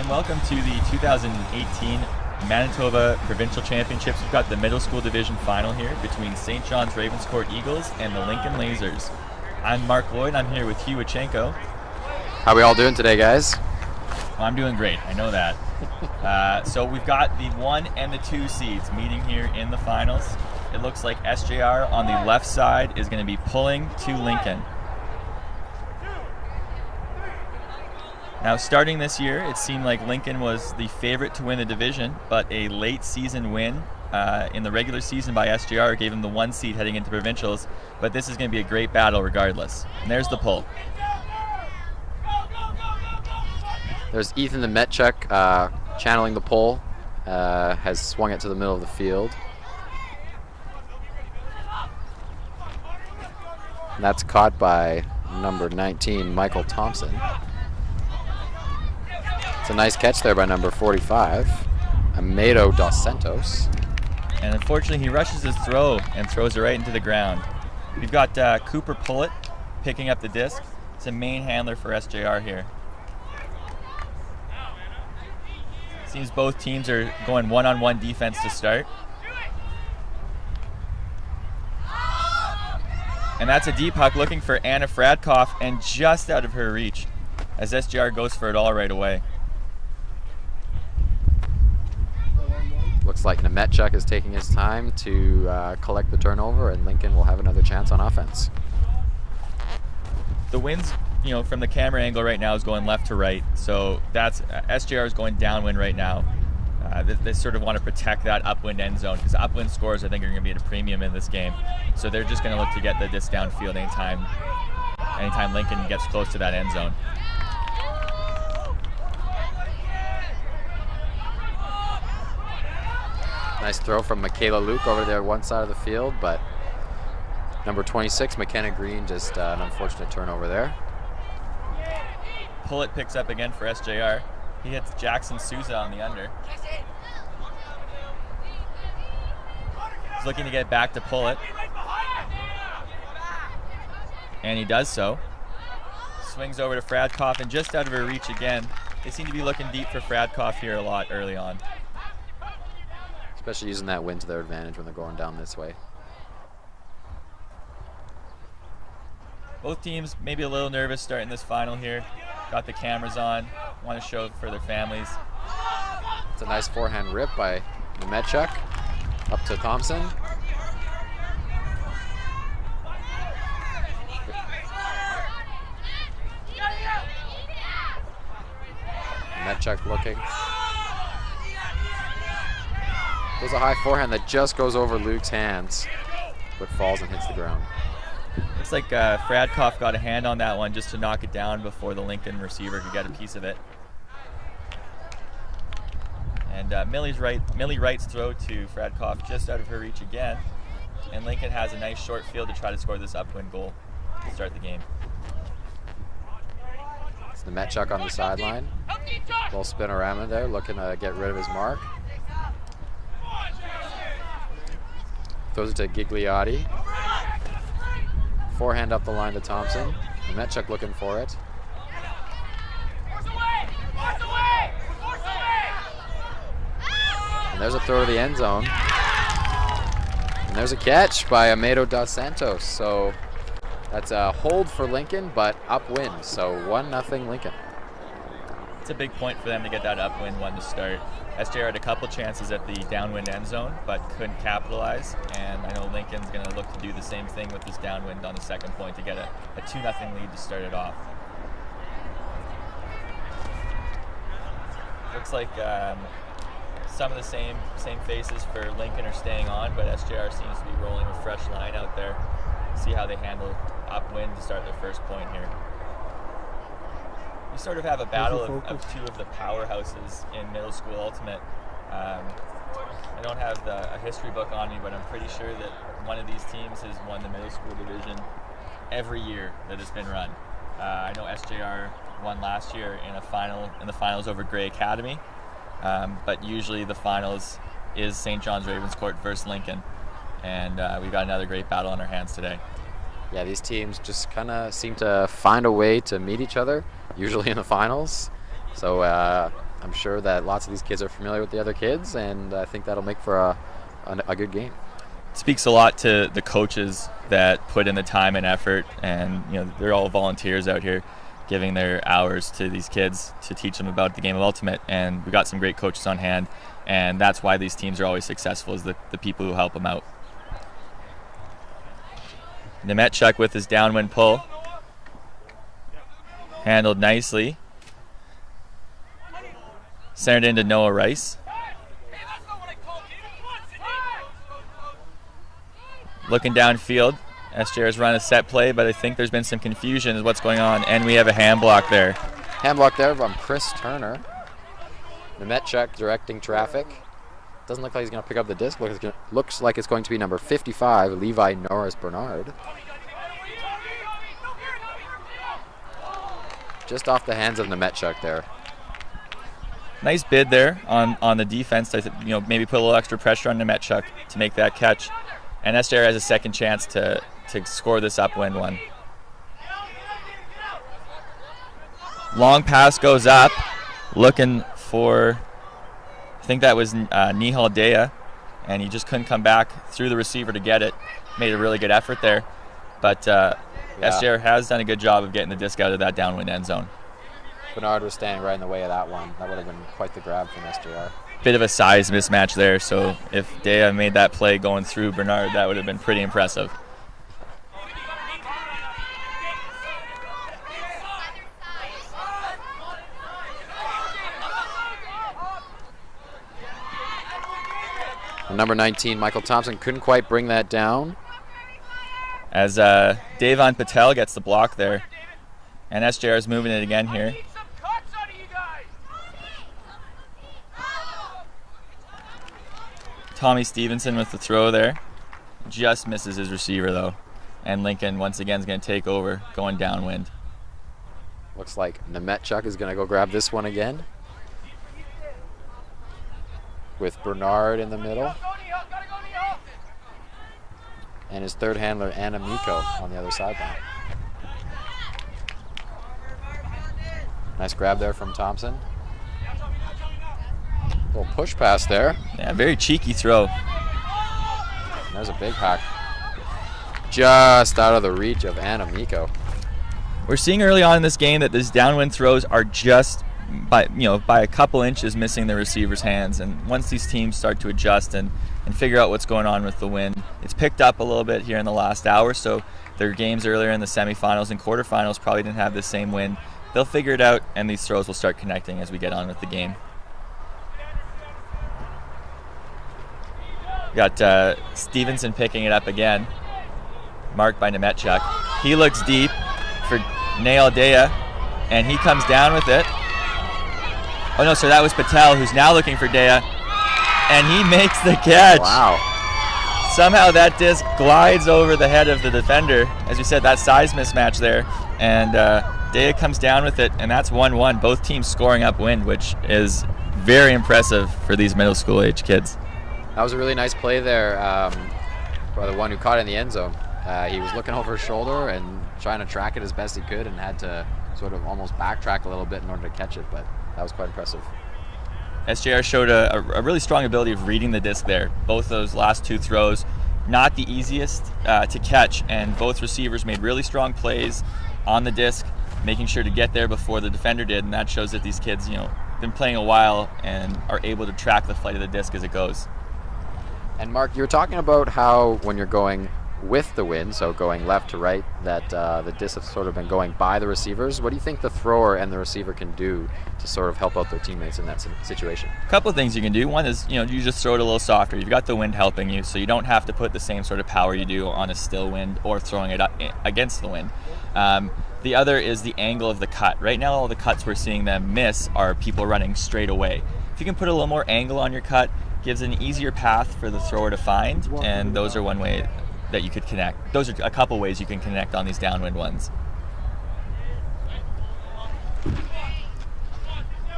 and welcome to the 2018 Manitoba Provincial Championships. We've got the middle school division final here between St. John's Ravenscourt Eagles and the Lincoln Lazers. I'm Mark Lloyd. I'm here with Hugh Wachenko. How we all doing today, guys? Well, I'm doing great. I know that. So we've got the 1 and the 2 seeds meeting here in the finals. It looks like SJR on the left side is going to be pulling to Lincoln. Now, starting this year, it seemed like Lincoln was the favorite to win the division, but a late season win in the regular season by SJR gave them the 1 seed heading into provincials, but this is going to be a great battle regardless. And there's the pull. There's Ethan the Metchuk channeling the pull, has swung it to the middle of the field. And that's caught by number 19, Michael Thompson. It's a nice catch there by number 45, Amado Dos Santos. And unfortunately, he rushes his throw and throws it right into the ground. We've got Cooper Pullett picking up the disc. It's a main handler for SJR here. Seems both teams are going one-on-one defense to start. And that's a deep puck looking for Anna Fradkoff and just out of her reach as SJR goes for it all right away. Looks like Nemetchuk is taking his time to collect the turnover, and Lincoln will have another chance on offense. The wind's, from the camera angle right now is going left to right, so that's SJR is going downwind right now. They sort of want to protect that upwind end zone because upwind scores, I think, are going to be at a premium in this game. So they're just going to look to get the disc downfield anytime Lincoln gets close to that end zone. Nice throw from Michaela Luke over there one side of the field, but number 26, McKenna Green, just an unfortunate turnover there. Pullett picks up again for SJR. He hits Jackson Souza on the under. He's looking to get back to Pullett. And he does so. Swings over to Fradkoff and just out of her reach again. They seem to be looking deep for Fradkoff here a lot early on. Especially using that wind to their advantage when they're going down this way. Both teams maybe a little nervous starting this final here. Got the cameras on, want to show for their families. It's a nice forehand rip by Nemetchuk up to Thompson. Nemetchuk looking. There's a high forehand that just goes over Luke's hands, but falls and hits the ground. Looks like Fradkoff got a hand on that one just to knock it down before the Lincoln receiver could get a piece of it. And Millie Wright's throw to Fradkoff just out of her reach again. And Lincoln has a nice short field to try to score this upwind goal to start the game. It's the Nemetchuk on the sideline. Little spinorama there, looking to get rid of his mark. Throws it to Gigliotti. Forehand up the line to Thompson. Nemetchuk looking for it. And there's a throw to the end zone. And there's a catch by Amado Dos Santos. So that's a hold for Lincoln, but upwind. So 1-0 Lincoln. It's a big point for them to get that upwind one to start. SJR had a couple chances at the downwind end zone, but couldn't capitalize. And I know Lincoln's going to look to do the same thing with this downwind on the second point to get a 2-0 lead to start it off. Looks like some of the same faces for Lincoln are staying on, but SJR seems to be rolling a fresh line out there. See how they handle upwind to start their first point here. You sort of have a battle of two of the powerhouses in middle school ultimate. I don't have a history book on me, but I'm pretty sure that one of these teams has won the middle school division every year that it's been run. I know SJR won last year in the finals over Grey Academy, but usually the finals is St. John's Ravenscourt versus Lincoln, and we've got another great battle on our hands today. Yeah, these teams just kind of seem to find a way to meet each other, usually in the finals. So I I'm sure that lots of these kids are familiar with the other kids, and I think that'll make for a good game. It speaks a lot to the coaches that put in the time and effort, and they're all volunteers out here giving their hours to these kids to teach them about the game of Ultimate, and we got some great coaches on hand, and that's why these teams are always successful, is the people who help them out. Nemetchuk with his downwind pull. Handled nicely. Centered into Noah Rice. Looking downfield. SJR has run a set play, but I think there's been some confusion as what's going on, and we have a hand block there. Hand block there from Chris Turner. Nemetchuk directing traffic. Doesn't look like he's going to pick up the disc. Looks like it's going to be number 55, Levi Norris Bernard. Just off the hands of Nemetchuk there. Nice bid there on the defense to maybe put a little extra pressure on Nemetchuk to make that catch. And SJR has a second chance to score this upwind one. Long pass goes up, looking for, I think that was Nihal Dea, and he just couldn't come back through the receiver to get it. Made a really good effort there, but SJR has done a good job of getting the disc out of that downwind end zone. Bernard was standing right in the way of that one. That would have been quite the grab from SJR. Bit of a size mismatch there, so if Dea made that play going through Bernard, that would have been pretty impressive. Number 19, Michael Thompson, couldn't quite bring that down. As Devon Patel gets the block there, and SJR is moving it again here. Tommy Stevenson with the throw there. Just misses his receiver though. And Lincoln once again is going to take over, going downwind. Looks like Nemetchuk is going to go grab this one again. With Bernard in the middle. And his third handler, Anna Miko, on the other sideline. Nice grab there from Thompson. Little push pass there. Yeah, very cheeky throw. And there's a big hack. Just out of the reach of Anna Miko. We're seeing early on in this game that these downwind throws are just by a couple inches missing the receiver's hands, and once these teams start to adjust and figure out what's going on with the wind, it's picked up a little bit here in the last hour, so their games earlier in the semifinals and quarterfinals probably didn't have the same wind. They'll figure it out, and these throws will start connecting as we get on with the game. Got Stevenson picking it up again, marked by Nemetchuk. He looks deep for Nail Dea, and he comes down with it. Oh no, so that was Patel, who's now looking for Dea, and he makes the catch. Wow. Somehow that disc glides over the head of the defender. As you said, that size mismatch there, and Dea comes down with it, and that's 1-1. Both teams scoring upwind, which is very impressive for these middle school age kids. That was a really nice play there by the one who caught it in the end zone. He was looking over his shoulder and trying to track it as best he could, and had to sort of almost backtrack a little bit in order to catch it, but that was quite impressive. SJR showed a really strong ability of reading the disc there. Both those last two throws, not the easiest to catch, and both receivers made really strong plays on the disc, making sure to get there before the defender did, and that shows that these kids, been playing a while and are able to track the flight of the disc as it goes. And Mark, you were talking about how when you're going with the wind, so going left to right, that the disc has sort of been going by the receivers. What do you think the thrower and the receiver can do to sort of help out their teammates in that situation? A couple of things you can do. One is, you just throw it a little softer. You've got the wind helping you, so you don't have to put the same sort of power you do on a still wind or throwing it up against the wind. The other is the angle of the cut. Right now, all the cuts we're seeing them miss are people running straight away. If you can put a little more angle on your cut, gives an easier path for the thrower to find, and those are one way that you could connect. Those are a couple ways you can connect on these downwind ones.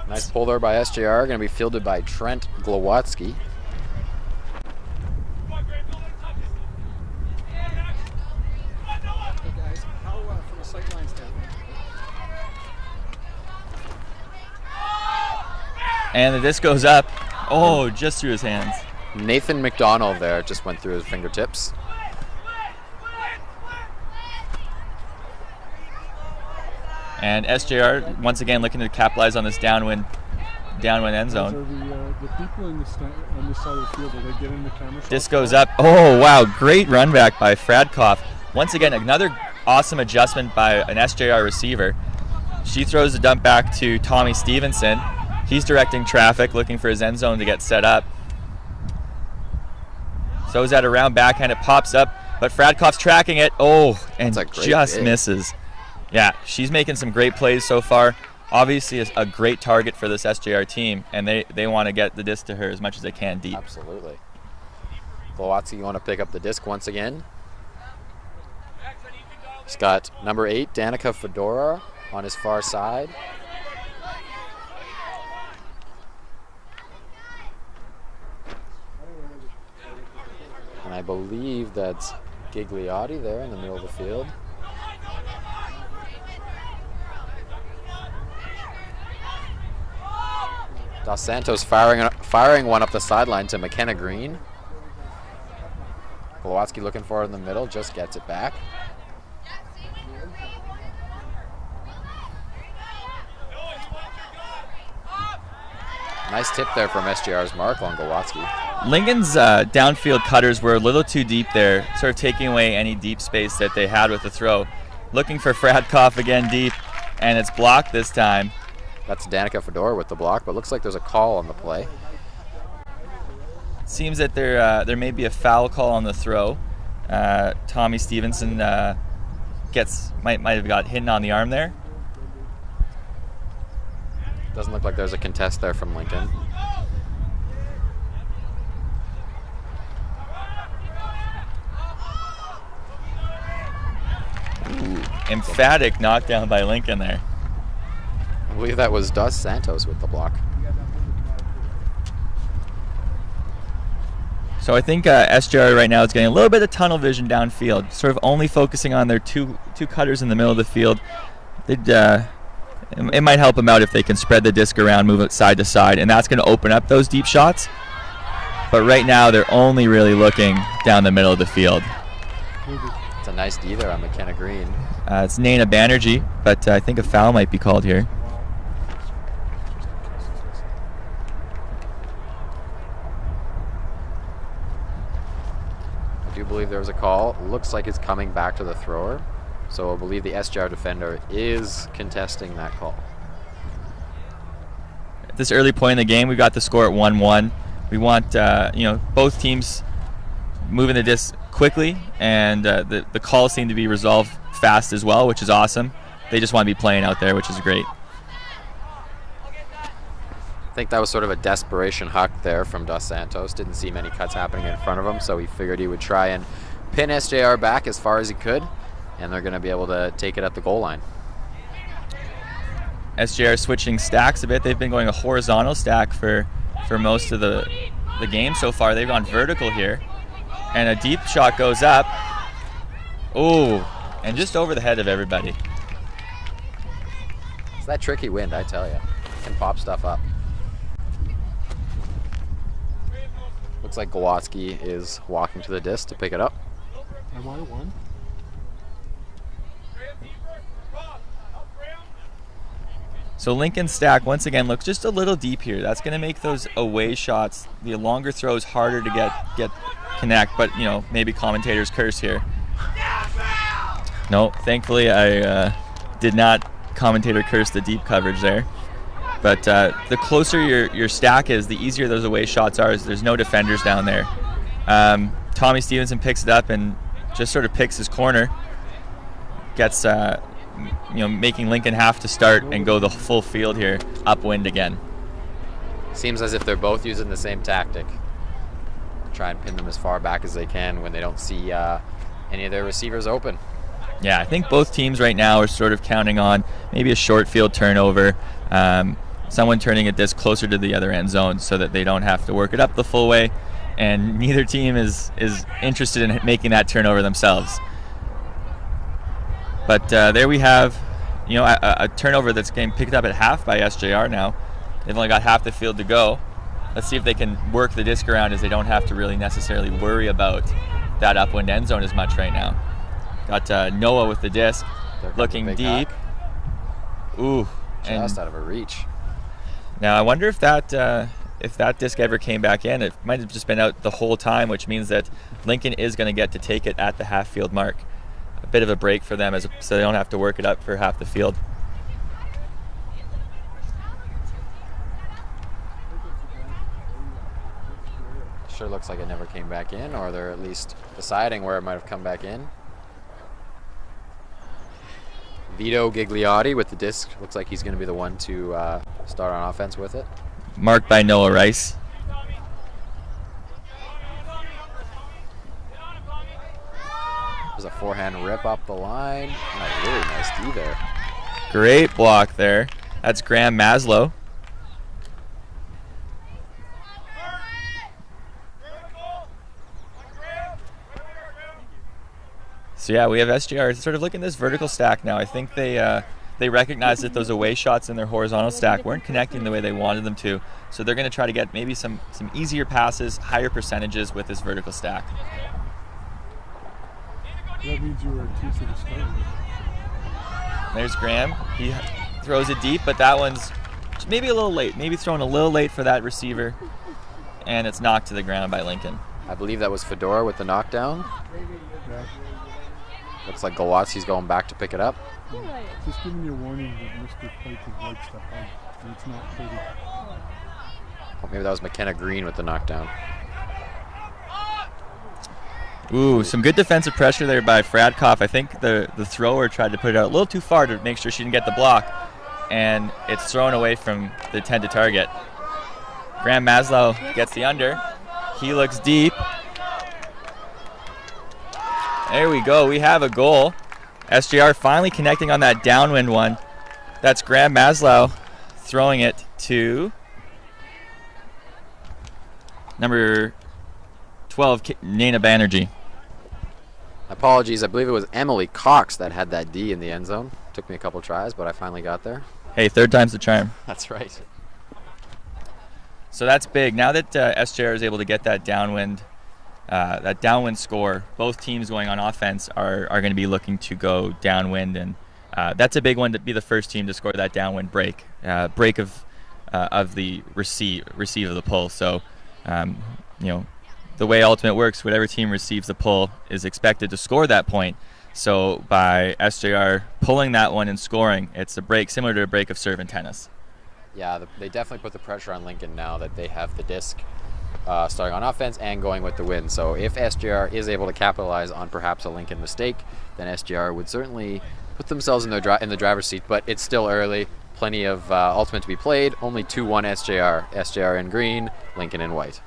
Nice pull there by SJR, going to be fielded by Trent Glowatsky. And the disc goes up. Oh, just through his hands. Nathan McDonald there just went through his fingertips. And SJR once again looking to capitalize on this downwind end zone. The people on this side of the field, are they getting the camera shot? Disc goes up. Oh, wow. Great run back by Fradkoff. Once again, another awesome adjustment by an SJR receiver. She throws the dump back to Tommy Stevenson. He's directing traffic, looking for his end zone to get set up. So is that a round backhand? It pops up, but Fradkoff's tracking it. Oh, and just misses. Yeah, she's making some great plays so far. Obviously a great target for this SJR team, and they want to get the disc to her as much as they can deep. Absolutely. Glowatsky, you want to pick up the disc once again. He's got number 8, Danica Fedora, on his far side. And I believe that's Gigliotti there in the middle of the field. Dos Santos firing one up the sideline to McKenna Green. Glowatsky looking for it in the middle, just gets it back. Nice tip there from SJR's Mark on Glowatsky. Lincoln's downfield cutters were a little too deep there, sort of taking away any deep space that they had with the throw. Looking for Fradkoff again deep, and it's blocked this time. That's Danica Fedora with the block, but looks like there's a call on the play. Seems that there may be a foul call on the throw. Tommy Stevenson might have got hit on the arm there. Doesn't look like there's a contest there from Lincoln. Ooh, emphatic knockdown by Lincoln there. I believe that was Dos Santos with the block. So I think SJR right now is getting a little bit of tunnel vision downfield, sort of only focusing on their two cutters in the middle of the field. It might help them out if they can spread the disc around, move it side to side, and that's going to open up those deep shots. But right now they're only really looking down the middle of the field. It's a nice D there on McKenna Green. It's Nana Banerjee, but I think a foul might be called here. I do believe there was a call. Looks like it's coming back to the thrower. So I believe the SJR defender is contesting that call. At this early point in the game, we've got the score at 1-1. We want both teams moving the disc quickly, and the calls seem to be resolved fast as well, which is awesome. They just want to be playing out there, which is great. I think that was sort of a desperation huck there from Dos Santos. Didn't see many cuts happening in front of him, so he figured he would try and pin SJR back as far as he could, and they're going to be able to take it at the goal line. SJR switching stacks a bit. They've been going a horizontal stack for most of the game so far. They've gone vertical here, and a deep shot goes up. Oh, and just over the head of everybody. It's that tricky wind, I tell you. Can pop stuff up. Looks like Glowatsky is walking to the disc to pick it up. Am I one? So Lincoln's stack once again looks just a little deep here. That's going to make those away shots, the longer throws, harder to get connect. But maybe commentators curse here. No, thankfully I did not commentator curse the deep coverage there. But the closer your stack is, the easier those away shots are. There's no defenders down there. Tommy Stevenson picks it up and just sort of picks his corner. Gets making Lincoln have to start and go the full field here, upwind again. Seems as if they're both using the same tactic. Try and pin them as far back as they can when they don't see any of their receivers open. Yeah, I think both teams right now are sort of counting on maybe a short field turnover, someone turning a disc closer to the other end zone so that they don't have to work it up the full way, and neither team is interested in making that turnover themselves. But there we have, a turnover that's getting picked up at half by SJR now. They've only got half the field to go. Let's see if they can work the disc around, as they don't have to really necessarily worry about that upwind end zone as much right now. Got Noah with the disc, looking deep. Hack. Ooh, just out of a reach. Now I wonder if that disc ever came back in. It might have just been out the whole time, which means that Lincoln is going to get to take it at the half field mark. A bit of a break for them, so they don't have to work it up for half the field. Sure looks like it never came back in, or they're at least deciding where it might have come back in. Vito Gigliotti with the disc. Looks like he's going to be the one to start on offense with it. Marked by Noah Rice. There's a forehand rip up the line. And a really nice D there. Great block there. That's Graham Maslow. So yeah, we have SGR sort of looking at this vertical stack now. I think they recognize that those away shots in their horizontal stack weren't connecting the way they wanted them to. So they're going to try to get maybe some easier passes, higher percentages with this vertical stack. That means you were a teacher to start with. There's Graham. He throws it deep, but that one's maybe a little late. Maybe thrown a little late for that receiver. And it's knocked to the ground by Lincoln. I believe that was Fedora with the knockdown. Yeah. Looks like Galwatski's going back to pick it up. Just giving you a warning that Mr. Clayton likes to hug, and it's not pretty. Oh, maybe that was McKenna Green with the knockdown. Ooh, some good defensive pressure there by Fradkoff. I think the thrower tried to put it out a little too far to make sure she didn't get the block, and it's thrown away from the intended target. Graham Maslow gets the under. He looks deep. There we go. We have a goal. SJR finally connecting on that downwind one. That's Graham Maslow throwing it to number 12, Nana Banerjee. Apologies, I believe it was Emily Cox that had that D in the end zone. Took me a couple tries, but I finally got there. Hey, third time's the charm. That's right. So that's big. Now that SJR is able to get that downwind score, both teams going on offense are going to be looking to go downwind, and that's a big one to be the first team to score that downwind break of the receive of the pull. So, the way Ultimate works, whatever team receives the pull is expected to score that point. So by SJR pulling that one and scoring, it's a break similar to a break of serve in tennis. Yeah, they definitely put the pressure on Lincoln now that they have the disc starting on offense and going with the win. So if SJR is able to capitalize on perhaps a Lincoln mistake, then SJR would certainly put themselves in the driver's seat. But it's still early. Plenty of Ultimate to be played. Only 2-1 SJR. SJR in green, Lincoln in white.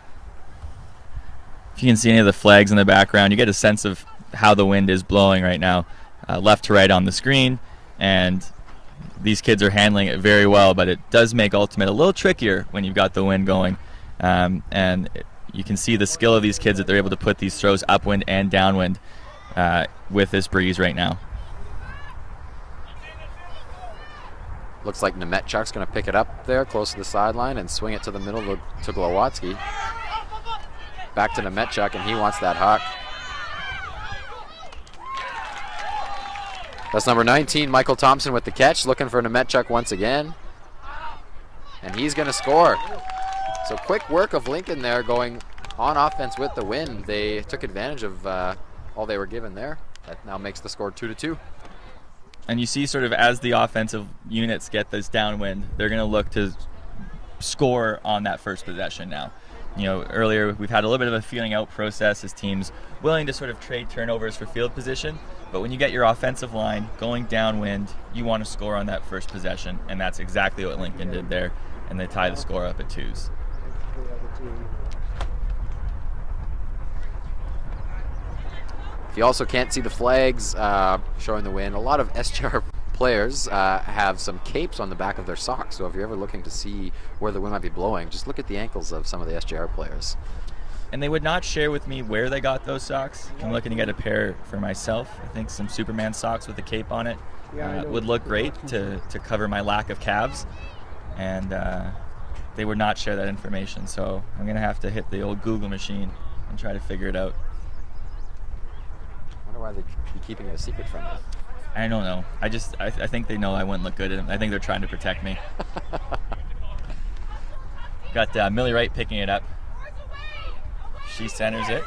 If you can see any of the flags in the background, you get a sense of how the wind is blowing right now, left to right on the screen, and these kids are handling it very well, but it does make Ultimate a little trickier when you've got the wind going, and you can see the skill of these kids that they're able to put these throws upwind and downwind with this breeze right now. Looks like Nemetchuk's going to pick it up there close to the sideline and swing it to the middle to Glowacki. Back to Nemetchuk, and he wants that hawk. That's number 19, Michael Thompson with the catch, looking for Nemetchuk once again. And he's going to score. So quick work of Lincoln there going on offense with the win. They took advantage of all they were given there. That now makes the score 2-2. And you see sort of as the offensive units get this downwind, they're going to look to score on that first possession now. Earlier we've had a little bit of a feeling out process as teams willing to sort of trade turnovers for field position, but when you get your offensive line going downwind, you want to score on that first possession, and that's exactly what Lincoln did there, and they tie the score up at 2s. If you also can't see the flags showing the win, a lot of SGR players have some capes on the back of their socks, so if you're ever looking to see where the wind might be blowing, just look at the ankles of some of the SGR players. And they would not share with me where they got those socks. I'm looking to get a pair for myself. I think some Superman socks with a cape on it would look great to cover my lack of calves. And they would not share that information. So I'm going to have to hit the old Google machine and try to figure it out. I wonder why they'd be keeping it a secret from you. I don't know. I think they know I wouldn't look good. I think they're trying to protect me. Got Millie Wright picking it up. She centers it.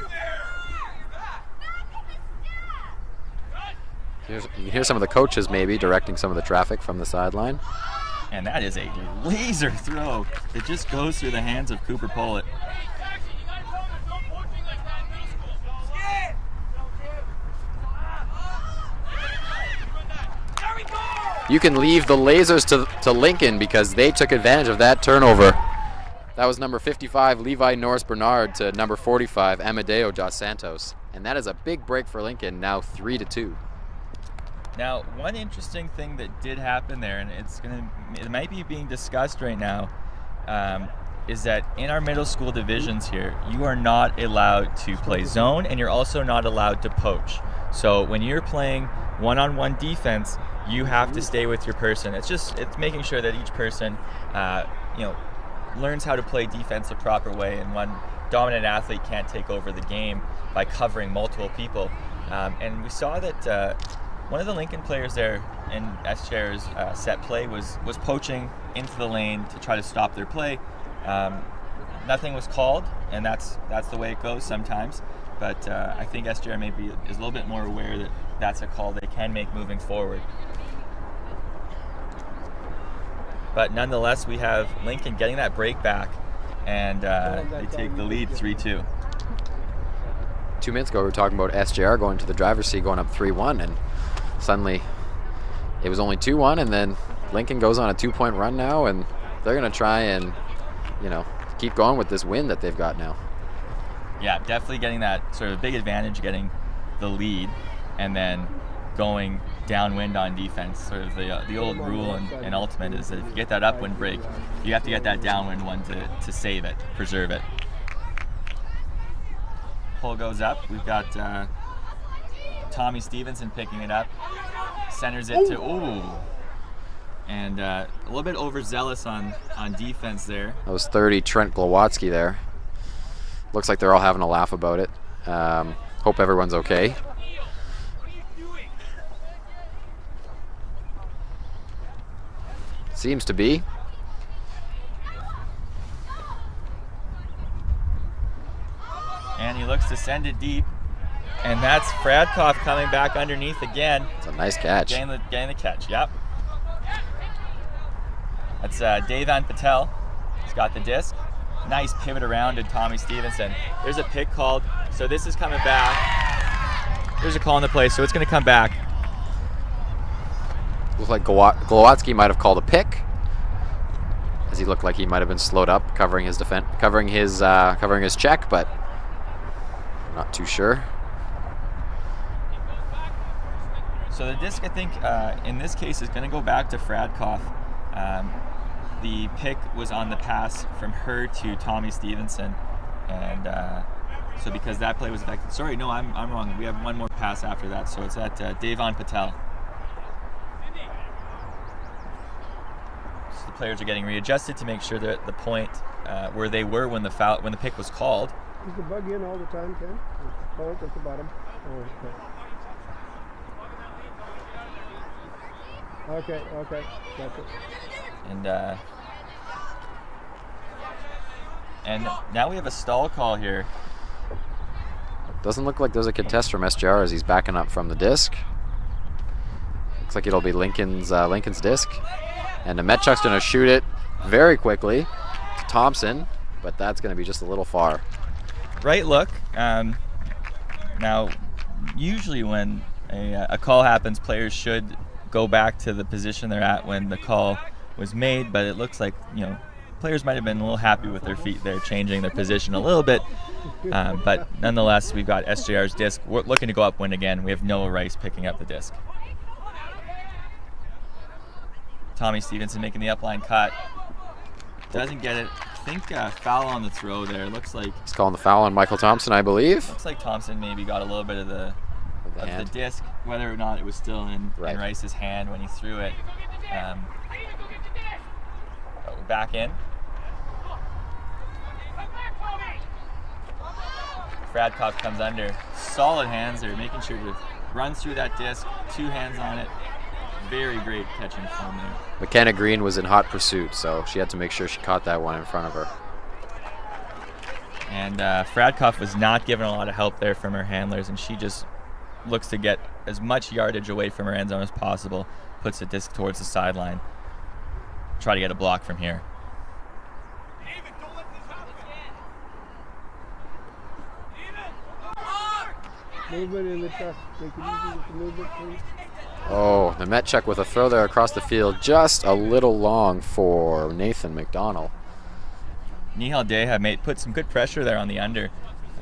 You can hear some of the coaches maybe directing some of the traffic from the sideline. And that is a laser throw that just goes through the hands of Cooper Pollitt. You can leave the Lazers to Lincoln because they took advantage of that turnover. That was number 55, Levi Norris Bernard, to number 45, Amadeo Dos Santos. And that is a big break for Lincoln, now 3-2. Now, one interesting thing that did happen there, and it might be being discussed right now, is that in our middle school divisions here, you are not allowed to play zone, and you're also not allowed to poach. So when you're playing one-on-one defense, you have to stay with your person. It's making sure that each person, learns how to play defense the proper way, and one dominant athlete can't take over the game by covering multiple people. And we saw that one of the Lincoln players there in SJR's set play was poaching into the lane to try to stop their play. Nothing was called, and that's the way it goes sometimes. But I think SJR maybe is a little bit more aware that that's a call they can make moving forward. But nonetheless, we have Lincoln getting that break back, and they take the lead 3-2. 2 minutes ago, we were talking about SJR going to the driver's seat, going up 3-1, and suddenly it was only 2-1, and then Lincoln goes on a 2-point run now, and they're going to try and, keep going with this win that they've got now. Yeah, definitely getting that sort of big advantage, getting the lead, and then going downwind on defense. Sort of the old rule in Ultimate is that if you get that upwind break, you have to get that downwind one to save it, preserve it. Pull goes up. We've got Tommy Stevenson picking it up. Centers it to, and a little bit overzealous on defense there. That was 30, Trent Glowatsky there. Looks like they're all having a laugh about it. Hope everyone's okay. Seems to be. And he looks to send it deep. And that's Fradkoff coming back underneath again. It's a nice catch. Getting the catch, yep. That's Devan Patel. He's got the disc. Nice pivot around to Tommy Stevenson. There's a pick called, so this is coming back. There's a call in the play, so it's going to come back. Looks like Glowatsky might have called a pick, as he looked like he might have been slowed up, covering his check, but not too sure. So the disc, I think, in this case, is going to go back to Fradkoff. The pick was on the pass from her to Tommy Stevenson, and so because that play was affected. Sorry, no, I'm wrong. We have one more pass after that, so it's at Devan Patel. So the players are getting readjusted to make sure they're at the point where they were when the pick was called. Is the bug in all the time, Ken? Bolt at the bottom. Okay, gotcha. And now we have a stall call here. Doesn't look like there's a contest from SJR as he's backing up from the disc. Looks like it'll be Lincoln's disc. And Nemechuk's going to shoot it very quickly to Thompson, but that's going to be just a little far. Right look. Now, usually when a call happens, players should go back to the position they're at when the call was made, but it looks like, players might have been a little happy with their feet there, changing their position a little bit. But nonetheless, we've got SJR's disc. We're looking to go upwind again. We have Noah Rice picking up the disc. Tommy Stevenson making the upline cut. Doesn't get it. I think foul on the throw there. Looks like he's calling the foul on Michael Thompson, I believe. Looks like Thompson maybe got a little bit of the disc, whether or not it was still in Rice's hand when he threw it. Back in. Fradkoff comes under. Solid hands there, making sure to run through that disc, 2 hands on it. Very great catching form there. McKenna Green was in hot pursuit, so she had to make sure she caught that one in front of her. And Fradkoff was not given a lot of help there from her handlers, and she just looks to get as much yardage away from her end zone as possible, puts the disc towards the sideline, try to get a block from here. Movement in the truck. Take it easy with the movement, please. Oh, Nemetchuk with a throw there across the field, just a little long for Nathan McDonald. Nihal Deha put some good pressure there on the under.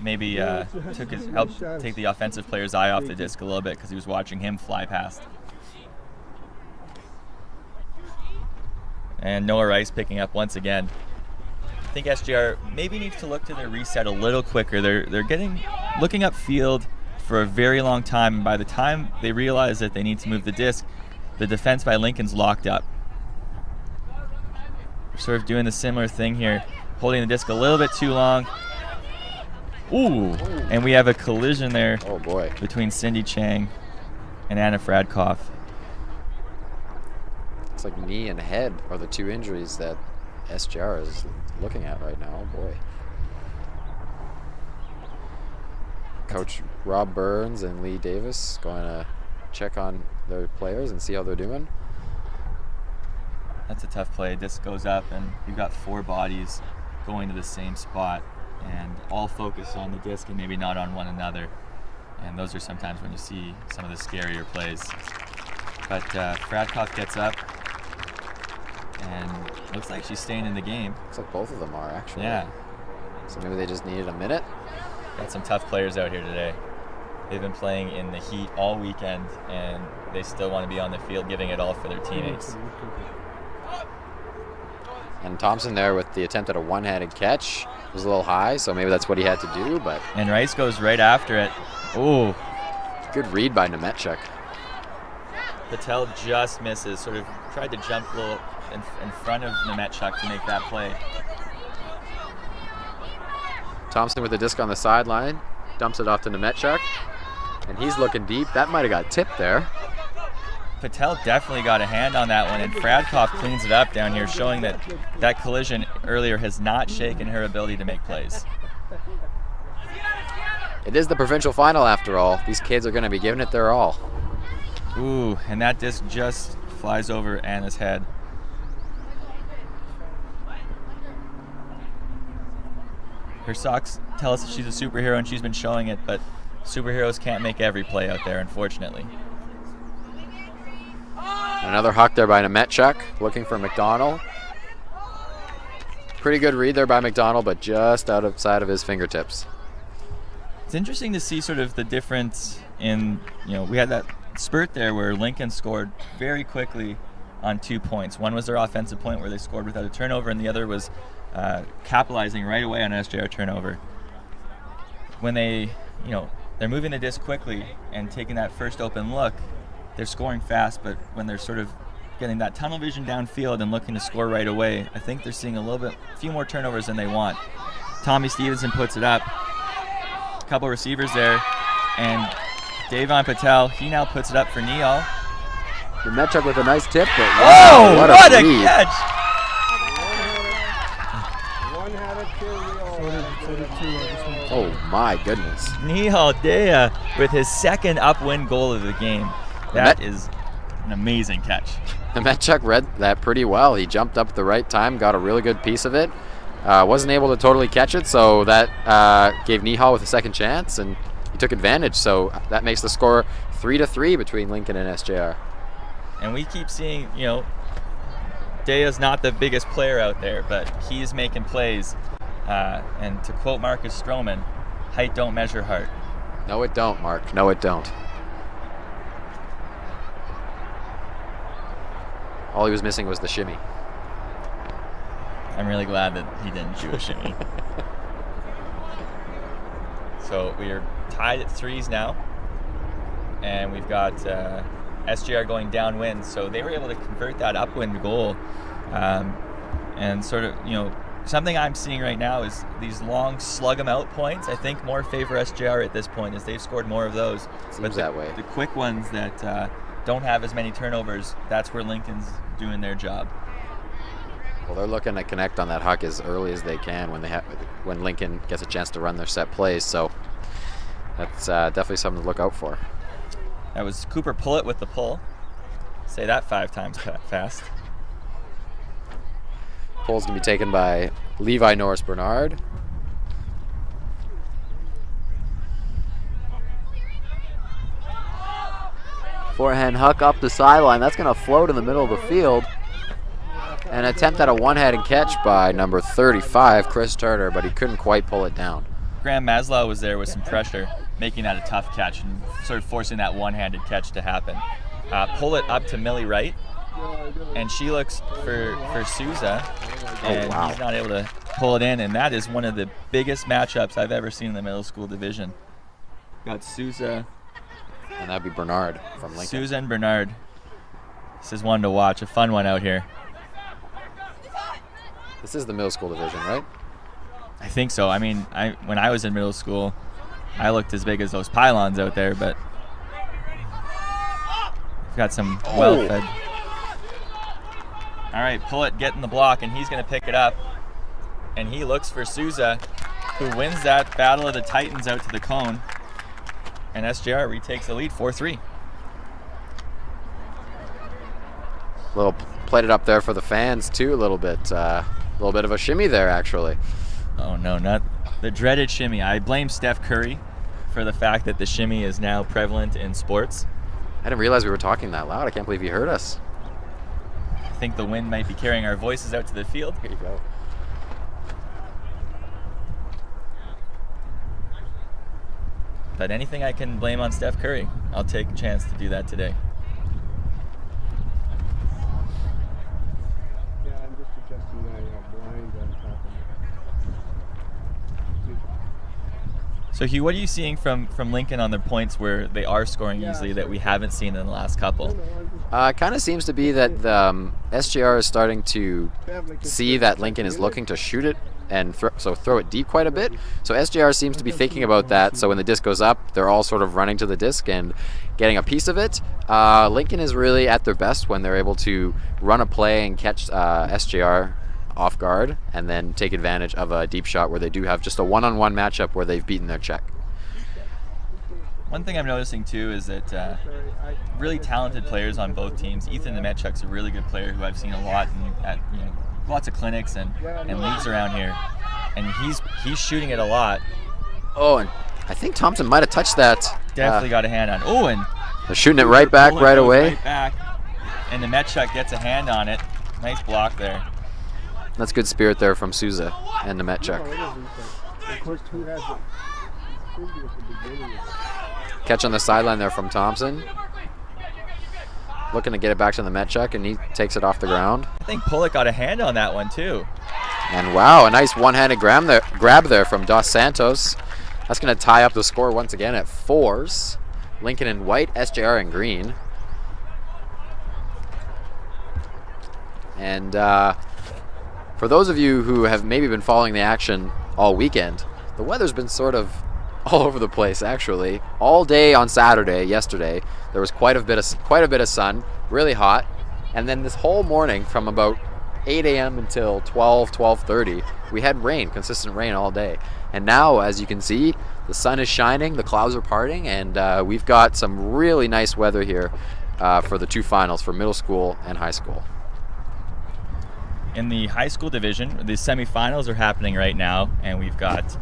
Maybe helped take the offensive player's eye off the disc a little bit because he was watching him fly past. And Noah Rice picking up once again. I think SJR maybe needs to look to their reset a little quicker. They're looking upfield for a very long time, and by the time they realize that they need to move the disc, the defense by Lincoln's locked up. We're sort of doing the similar thing here, holding the disc a little bit too long. Ooh, and we have a collision there. Oh boy. Between Cindy Chang and Anna Fradkoff. It's like knee and head are the 2 injuries that SJR is looking at right now. Oh boy. Coach Rob Burns and Lee Davis going to check on their players and see how they're doing. That's a tough play. Disc goes up, and you've got 4 bodies going to the same spot, and all focused on the disc and maybe not on one another. And those are sometimes when you see some of the scarier plays. But Fradkoff gets up, and looks like she's staying in the game. Looks like both of them are, actually. Yeah. So maybe they just needed a minute. Got some tough players out here today. They've been playing in the heat all weekend, and they still want to be on the field giving it all for their teammates. And Thompson there with the attempt at a one-handed catch. It was a little high, so maybe that's what he had to do, but... And Rice goes right after it. Ooh. Good read by Nemetchuk. Patel just misses, sort of tried to jump a little in front of Nemetchuk to make that play. Thompson with the disc on the sideline, dumps it off to Nemetchuk, and he's looking deep. That might have got tipped there. Patel definitely got a hand on that one, and Fradkoff cleans it up down here, showing that that collision earlier has not shaken her ability to make plays. It is the provincial final after all. These kids are going to be giving it their all. Ooh, and that disc just flies over Anna's head. Her socks tell us that she's a superhero, and she's been showing it, but superheroes can't make every play out there, unfortunately. Another huck there by Nemetchuk, looking for McDonald. Pretty good read there by McDonald, but just outside of his fingertips. It's interesting to see sort of the difference in, we had that spurt there where Lincoln scored very quickly on 2 points. One was their offensive point where they scored without a turnover, and the other was capitalizing right away on an SJR turnover. When they're moving the disc quickly and taking that first open look, they're scoring fast, but when they're sort of getting that tunnel vision downfield and looking to score right away, I think they're seeing a few more turnovers than they want. Tommy Stevenson puts it up. A couple receivers there, and Davon Patel, he now puts it up for Neal. Nemetchuk with a nice tip, but wow, what a catch! Oh my goodness. Nihal Dea with his second upwind goal of the game. That is an amazing catch. Nemetchuk read that pretty well. He jumped up at the right time, got a really good piece of it. Wasn't able to totally catch it, so that gave Nihal with a second chance, and he took advantage. So that makes the score 3-3 between Lincoln and SJR. And we keep seeing, Dea's not the biggest player out there, but he's making plays. And to quote Marcus Stroman, height don't measure heart. No, it don't, Mark. No, it don't. All he was missing was the shimmy. I'm really glad that he didn't do a shimmy. So we are tied at threes now, and we've got SJR going downwind. So they were able to convert that upwind goal, and sort of, something I'm seeing right now is these long slug 'em out points. I think more favor SJR at this point, as they've scored more of those. Seems that way. The quick ones that don't have as many turnovers, that's where Lincoln's doing their job. Well, they're looking to connect on that huck as early as they can when Lincoln gets a chance to run their set plays. So that's definitely something to look out for. That was Cooper Pullett with the pull. Say that 5 times fast. Pull's going to be taken by Levi Norris Bernard. Forehand huck up the sideline. That's going to float in the middle of the field. An attempt at a one-handed catch by number 35, Chris Turner, but he couldn't quite pull it down. Graham Maslow was there with some pressure, making that a tough catch and sort of forcing that one-handed catch to happen. Pull it up to Millie Wright, and she looks for Souza, and he's not able to pull it in, and that is one of the biggest matchups I've ever seen in the middle school division. Got Souza. And that'd be Bernard from Lincoln. Souza and Bernard. This is one to watch, a fun one out here. This is the middle school division, right? I think so. I mean, when I was in middle school, I looked as big as those pylons out there, but we've got some well-fed. All right, Pullett getting the block, and he's going to pick it up. And he looks for Souza, who wins that battle of the Titans out to the cone. And SJR retakes the lead, 4-3. Little played it up there for the fans, too, a little bit. A little bit of a shimmy there, actually. Oh, no, not the dreaded shimmy. I blame Steph Curry for the fact that the shimmy is now prevalent in sports. I didn't realize we were talking that loud. I can't believe you heard us. I think the wind might be carrying our voices out to the field. Here you go. But anything I can blame on Steph Curry, I'll take a chance to do that today. Yeah, I'm just adjusting my blind on top of it. So Hugh, what are you seeing from Lincoln on their points where they are scoring easily that we haven't seen in the last couple? It kind of seems to be that the SJR is starting to see that Lincoln is looking to shoot it and throw it deep quite a bit. So SJR seems to be thinking about that. So when the disc goes up, they're all sort of running to the disc and getting a piece of it. Lincoln is really at their best when they're able to run a play and catch SJR off guard and then take advantage of a deep shot where they do have just a one-on-one matchup where they've beaten their check. One thing I'm noticing too is that really talented players on both teams. Ethan Nemechuk's a really good player who I've seen a lot at lots of clinics and leagues around here, and he's shooting it a lot. Oh, and I think Thompson might have touched that. Definitely got a hand on. Oh, and they're shooting it right back right away. Right back, and Nemechuk gets a hand on it. Nice block there. That's good spirit there from Souza and Nemechuk. Of course, who has it? Catch on the sideline there from Thompson. Looking to get it back to the Nemechuk, and he takes it off the ground. I think Pullett got a hand on that one too. And wow, a nice one-handed grab there from Dos Santos. That's going to tie up the score once again at 4s. Lincoln in white, SJR in green. And for those of you who have maybe been following the action all weekend, the weather's been sort of all over the place, actually. All day on Saturday, yesterday, there was quite a bit of sun, really hot, and then this whole morning from about 8 a.m. until 12:30, we had rain, consistent rain all day. And now, as you can see, the sun is shining, the clouds are parting, and we've got some really nice weather here for the 2 finals for middle school and high school. In the high school division, the semifinals are happening right now, and we've got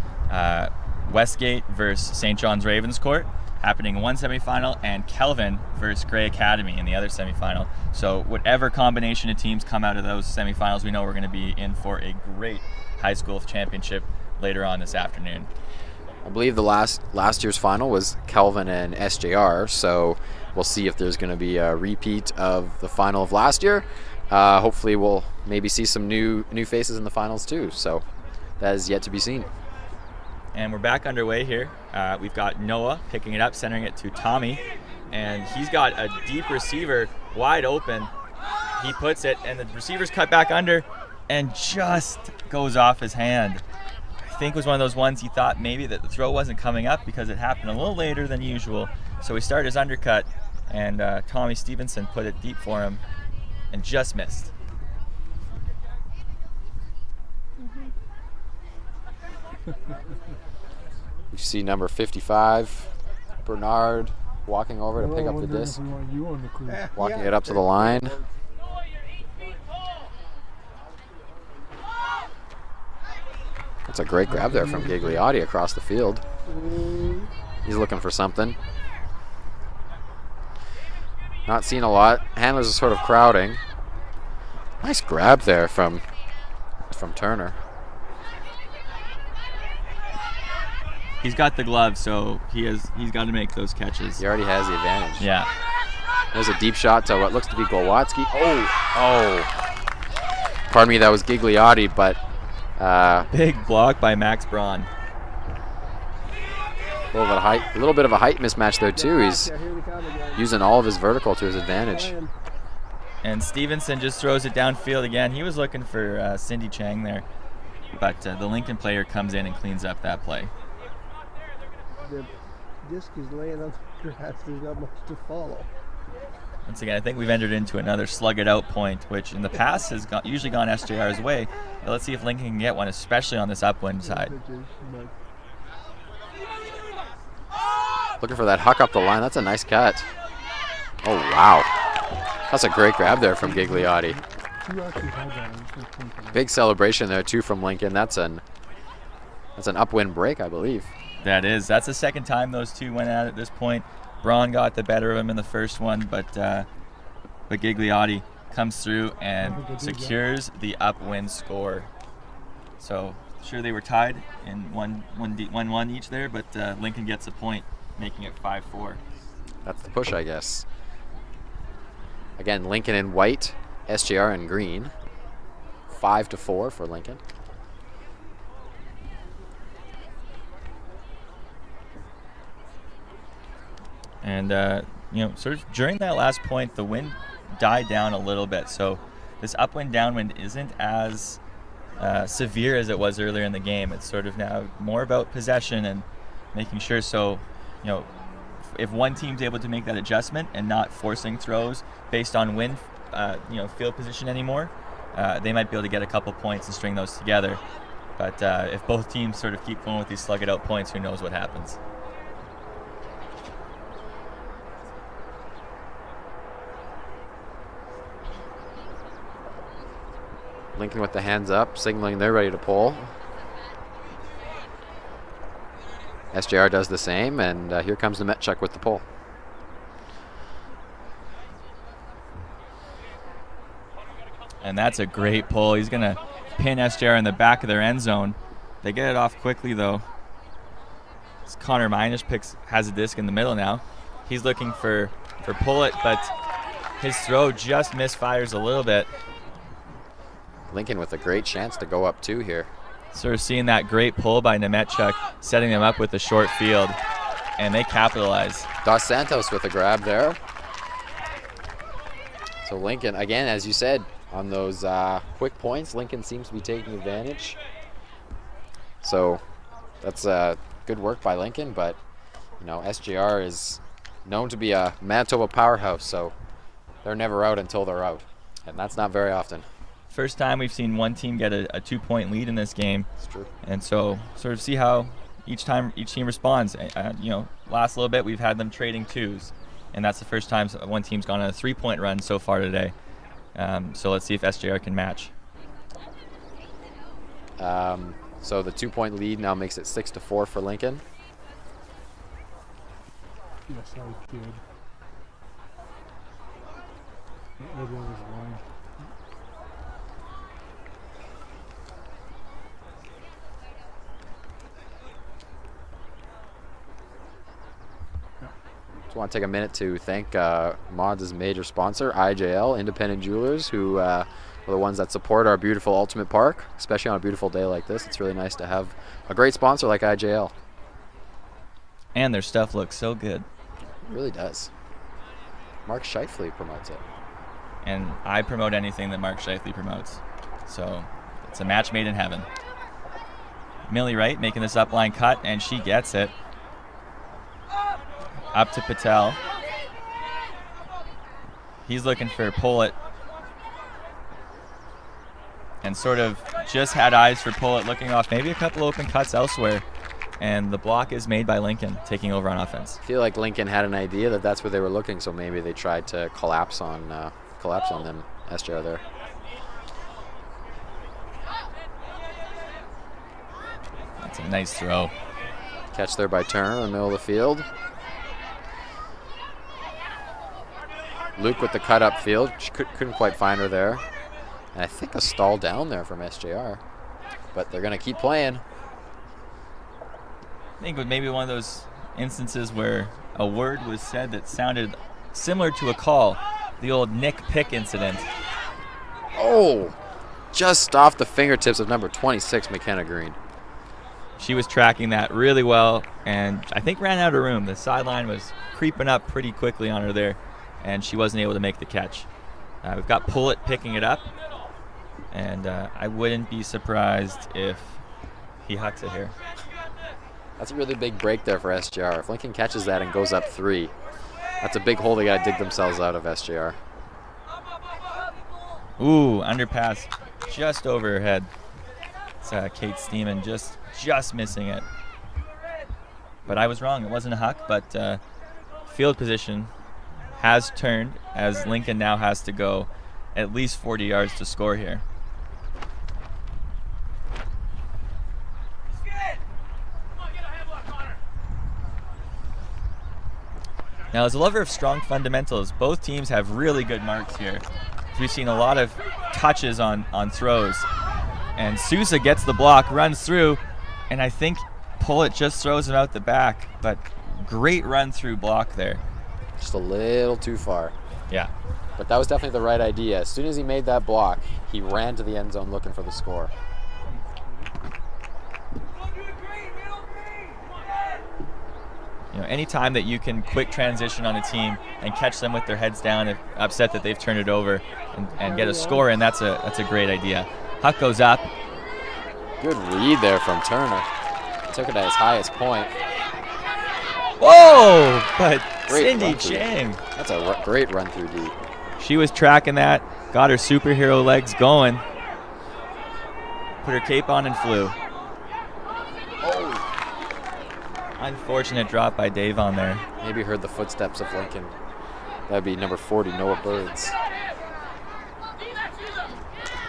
Westgate versus St. John's Ravenscourt happening in one semifinal, and Kelvin versus Gray Academy in the other semifinal. So whatever combination of teams come out of those semifinals, we know we're going to be in for a great high school championship later on this afternoon. I believe the last year's final was Kelvin and SJR, so we'll see if there's going to be a repeat of the final of last year. Hopefully we'll maybe see some new faces in the finals too, so that is yet to be seen. And we're back underway here. We've got Noah picking it up, centering it to Tommy, and he's got a deep receiver wide open. He puts it, and the receiver's cut back under, and just goes off his hand. I think it was one of those ones he thought maybe that the throw wasn't coming up because it happened a little later than usual. So he started his undercut, and Tommy Stevenson put it deep for him and just missed. You see number 55, Bernard, walking over to pick up the disc, walking it up to the line. That's a great grab there from Gigliotti across the field. He's looking for something. Not seeing a lot. Handlers are sort of crowding. Nice grab there from Turner. He's got the glove, so he's got to make those catches. He already has the advantage. Yeah. There's a deep shot to what looks to be Golwatsky. Oh. Pardon me, that was Gigliotti, but big block by Max Braun. A little bit of a height mismatch there too. He's using all of his vertical to his advantage. And Stevenson just throws it downfield again. He was looking for Cindy Chang there, but the Lincoln player comes in and cleans up that play. The disc is laying on the grass. There's not much to follow. Once again, I think we've entered into another slug it out point, which in the past has usually gone SJR's way. But let's see if Lincoln can get one, especially on this upwind side. Looking for that huck up the line. That's a nice cut. Oh, wow. That's a great grab there from Gigliotti. Big celebration there, too, from Lincoln. That's an upwind break, I believe. That is. That's the second time those two went at it at this point. Braun got the better of him in the first one, but Gigliotti comes through and secures the upwind score. So, sure they were tied in 1-1 each there, but Lincoln gets a point, making it 5-4. That's the push, I guess. Again, Lincoln in white, SJR in green. 5-4 for Lincoln. And, sort of during that last point, the wind died down a little bit. So this upwind, downwind isn't as severe as it was earlier in the game. It's sort of now more about possession and making sure. So, if one team's able to make that adjustment and not forcing throws based on wind, field position anymore, they might be able to get a couple points and string those together. But if both teams sort of keep going with these slug it out points, who knows what happens. Lincoln with the hands up, signaling they're ready to pull. SJR does the same, and here comes Nemetchuk with the pull. And that's a great pull. He's going to pin SJR in the back of their end zone. They get it off quickly, though. Connor Minish has a disc in the middle now. He's looking for pull it, but his throw just misfires a little bit. Lincoln with a great chance to go up 2 here. Sort of seeing that great pull by Nemetchuk, setting them up with the short field, and they capitalize. Dos Santos with a grab there. So Lincoln, again, as you said, on those quick points, Lincoln seems to be taking advantage. So that's good work by Lincoln, but SJR is known to be a Manitoba powerhouse, so they're never out until they're out, and that's not very often. First time we've seen one team get a 2-point lead in this game. It's true. And so sort of see how each team responds. Last little bit we've had them trading 2s, and that's the first time one team's gone on a 3-point run so far today. So let's see if SJR can match. So the 2-point lead now makes it 6-4 for Lincoln. Yes, I did. Maybe I was lying. Just want to take a minute to thank Mods' major sponsor, IJL, Independent Jewelers, who are the ones that support our beautiful Ultimate Park, especially on a beautiful day like this. It's really nice to have a great sponsor like IJL. And their stuff looks so good. It really does. Mark Scheifele promotes it. And I promote anything that Mark Scheifele promotes. So It's a match made in heaven. Millie Wright making this upline cut, and she gets it. Up to Patel. He's looking for Pollitt. And sort of just had eyes for Pollitt, looking off maybe a couple open cuts elsewhere. And the block is made by Lincoln, taking over on offense. I feel like Lincoln had an idea that that's where they were looking, so maybe they tried to collapse on them, SJR there. That's a nice throw. Catch there by Turner in the middle of the field. Luke with the cut up field. She couldn't quite find her there. And I think a stall down there from SJR. But they're going to keep playing. I think it was maybe one of those instances where a word was said that sounded similar to a call. The old Nick Pick incident. Oh, just off the fingertips of number 26, McKenna Green. She was tracking that really well, and I think ran out of room. The sideline was creeping up pretty quickly on her there, and she wasn't able to make the catch. We've got Pollitt picking it up, and I wouldn't be surprised if he hucks it here. That's a really big break there for SJR. If Lincoln catches that and goes up 3, that's a big hole they got to dig themselves out of, SJR. Ooh, underpass just over her head. It's Kate Steeman just missing it. But I was wrong. It wasn't a huck, but field position has turned as Lincoln now has to go at least 40 yards to score here. Now, as a lover of strong fundamentals, both teams have really good marks here. We've seen a lot of touches on throws. And Sousa gets the block, runs through, and I think Pollitt just throws him out the back. But great run through block there. Just a little too far. Yeah. But that was definitely the right idea. As soon as he made that block, he ran to the end zone looking for the score. You know, anytime that you can quick transition on a team and catch them with their heads down, if upset that they've turned it over, and get a score in, that's a great idea. Huck goes up. Good read there from Turner. Took it at his highest point. Whoa! But Great Cindy run through. Chang. That's a great run through deep. She was tracking that, got her superhero legs going, put her cape on and flew. Unfortunate drop by Davon there. Maybe heard the footsteps of Lincoln. That'd be number 40, Noah Birds.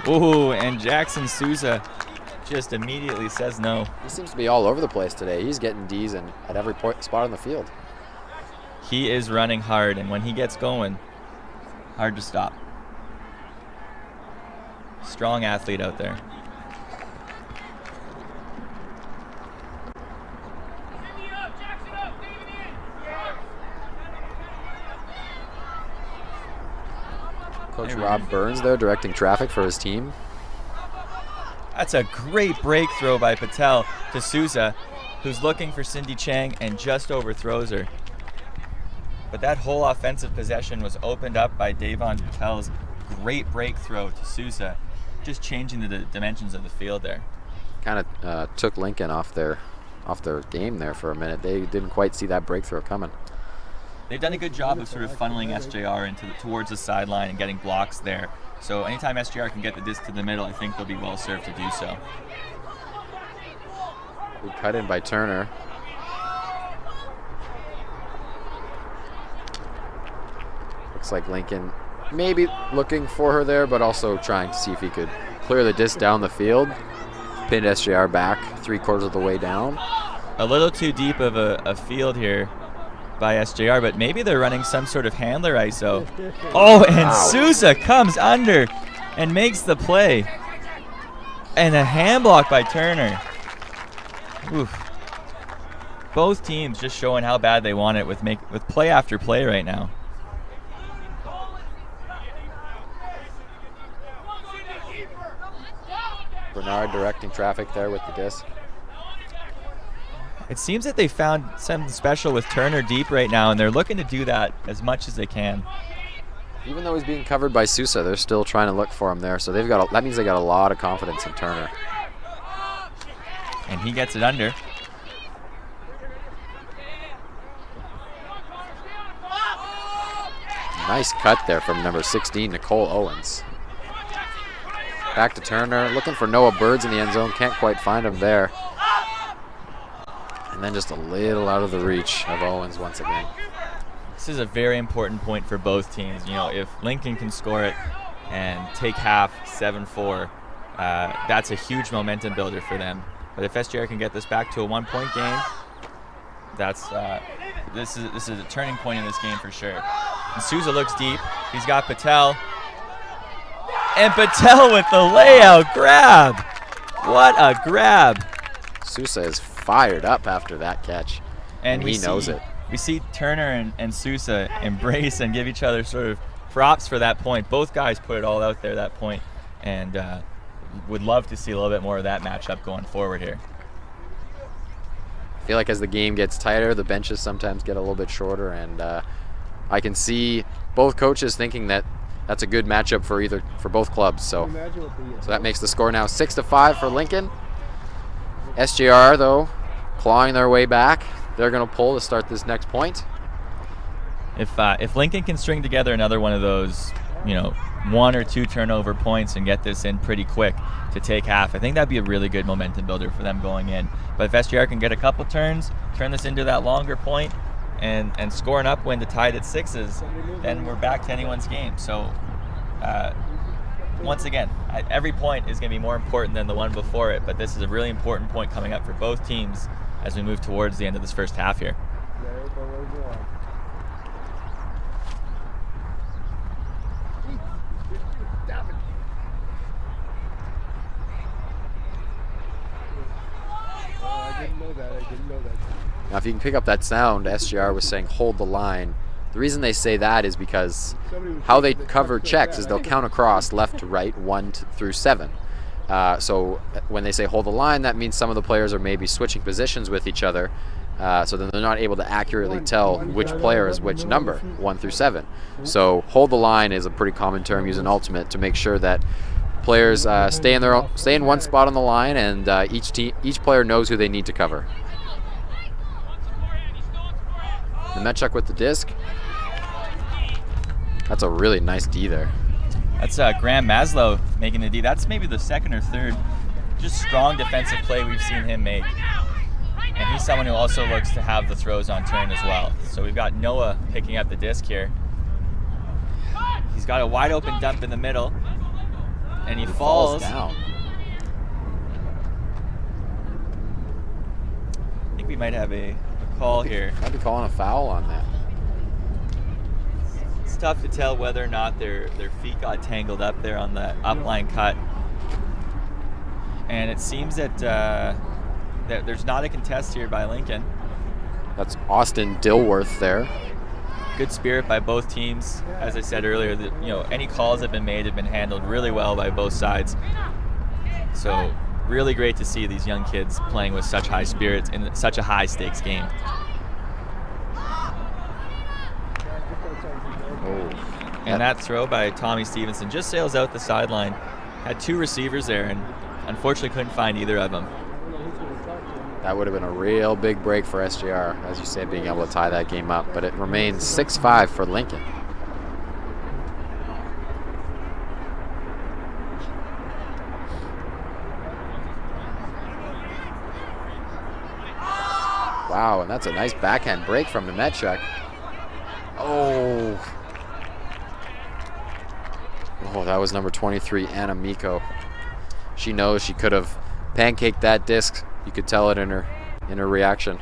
Ooh, and Jackson Sousa just immediately says no. He seems to be all over the place today. He's getting D's at every spot on the field. He is running hard, and when he gets going, hard to stop. Strong athlete out there. Coach Rob Burns there directing traffic for his team. That's a great break throw by Patel to Sousa, who's looking for Cindy Chang and just overthrows her. But that whole offensive possession was opened up by Davon Patel's great break throw to Sousa, just changing the dimensions of the field there. Kind of took Lincoln off their game there for a minute. They didn't quite see that breakthrough coming. They've done a good job of sort of funneling SJR towards the sideline and getting blocks there. So anytime SJR can get the disc to the middle, I think they'll be well served to do so. Good cut in by Turner. Looks like Lincoln maybe looking for her there, but also trying to see if he could clear the disc down the field. Pinned SJR back 3/4 of the way down. A little too deep of a field here by SJR, but maybe they're running some sort of handler ISO. Oh, and Wow. Sousa comes under and makes the play. And a hand block by Turner. Oof. Both teams just showing how bad they want it with play after play right now. Bernard directing traffic there with the disc. It seems that they found something special with Turner deep right now, and they're looking to do that as much as they can. Even though he's being covered by Sousa, they're still trying to look for him there. So that means they got a lot of confidence in Turner. And he gets it under. Nice cut there from number 16, Nicole Owens. Back to Turner, looking for Noah Birds in the end zone. Can't quite find him there. And then just a little out of the reach of Owens once again. This is a very important point for both teams. You know, if Lincoln can score it and take half 7-4, that's a huge momentum builder for them. But if SJR can get this back to a 1-point game, that's this is a turning point in this game for sure. And Sousa looks deep. He's got Patel. And Patel with the layout grab. What a grab. Sousa is fired up after that catch. And he knows it. We see Turner and Sousa embrace and give each other sort of props for that point. Both guys put it all out there that point, and would love to see a little bit more of that matchup going forward here. I feel like as the game gets tighter, the benches sometimes get a little bit shorter, and I can see both coaches thinking that that's a good matchup for both clubs. So that makes the score now 6-5 for Lincoln. SJR though, clawing their way back. They're going to pull to start this next point. If Lincoln can string together another one of those, you know, 1 or 2 turnover points and get this in pretty quick to take half, I think that'd be a really good momentum builder for them going in. But if SJR can get a couple turns, turn this into that longer point, and score an upwind to tie it at 6s, then we're back to anyone's game. So once again, every point is going to be more important than the one before it, but this is a really important point coming up for both teams as we move towards the end of this first half here. I didn't know that. Now, if you can pick up that sound, SGR was saying hold the line. The reason they say that is because how they cover checks is they'll count across left to right, 1 through 7. So when they say hold the line, that means some of the players are maybe switching positions with each other, so then they're not able to accurately tell which player is which number, 1 through 7. So hold the line is a pretty common term used in Ultimate to make sure that players stay in one spot on the line, and each player knows who they need to cover. Nemechuk with the disc. That's a really nice D there. That's Graham Maslow making the D. That's maybe the second or third just strong defensive play we've seen him make. And he's someone who also looks to have the throws on turn as well. So we've got Noah picking up the disc here. He's got a wide open dump in the middle. And he falls down. I think we might have a call here. Might be calling a foul on that. It's tough to tell whether or not their feet got tangled up there on the upline cut. And it seems that there's not a contest here by Lincoln. That's Austin Dilworth there. Good spirit by both teams. As I said earlier, any calls that have been made have been handled really well by both sides. So really great to see these young kids playing with such high spirits in such a high stakes game. And that throw by Tommy Stevenson just sails out the sideline. Had 2 receivers there and unfortunately couldn't find either of them. That would have been a real big break for SJR, as you said, being able to tie that game up. But it remains 6-5 for Lincoln. Wow, and that's a nice backhand break from Nemechuk. Oh, that was number 23, Anna Miko. She knows she could have pancaked that disc. You could tell it in her reaction.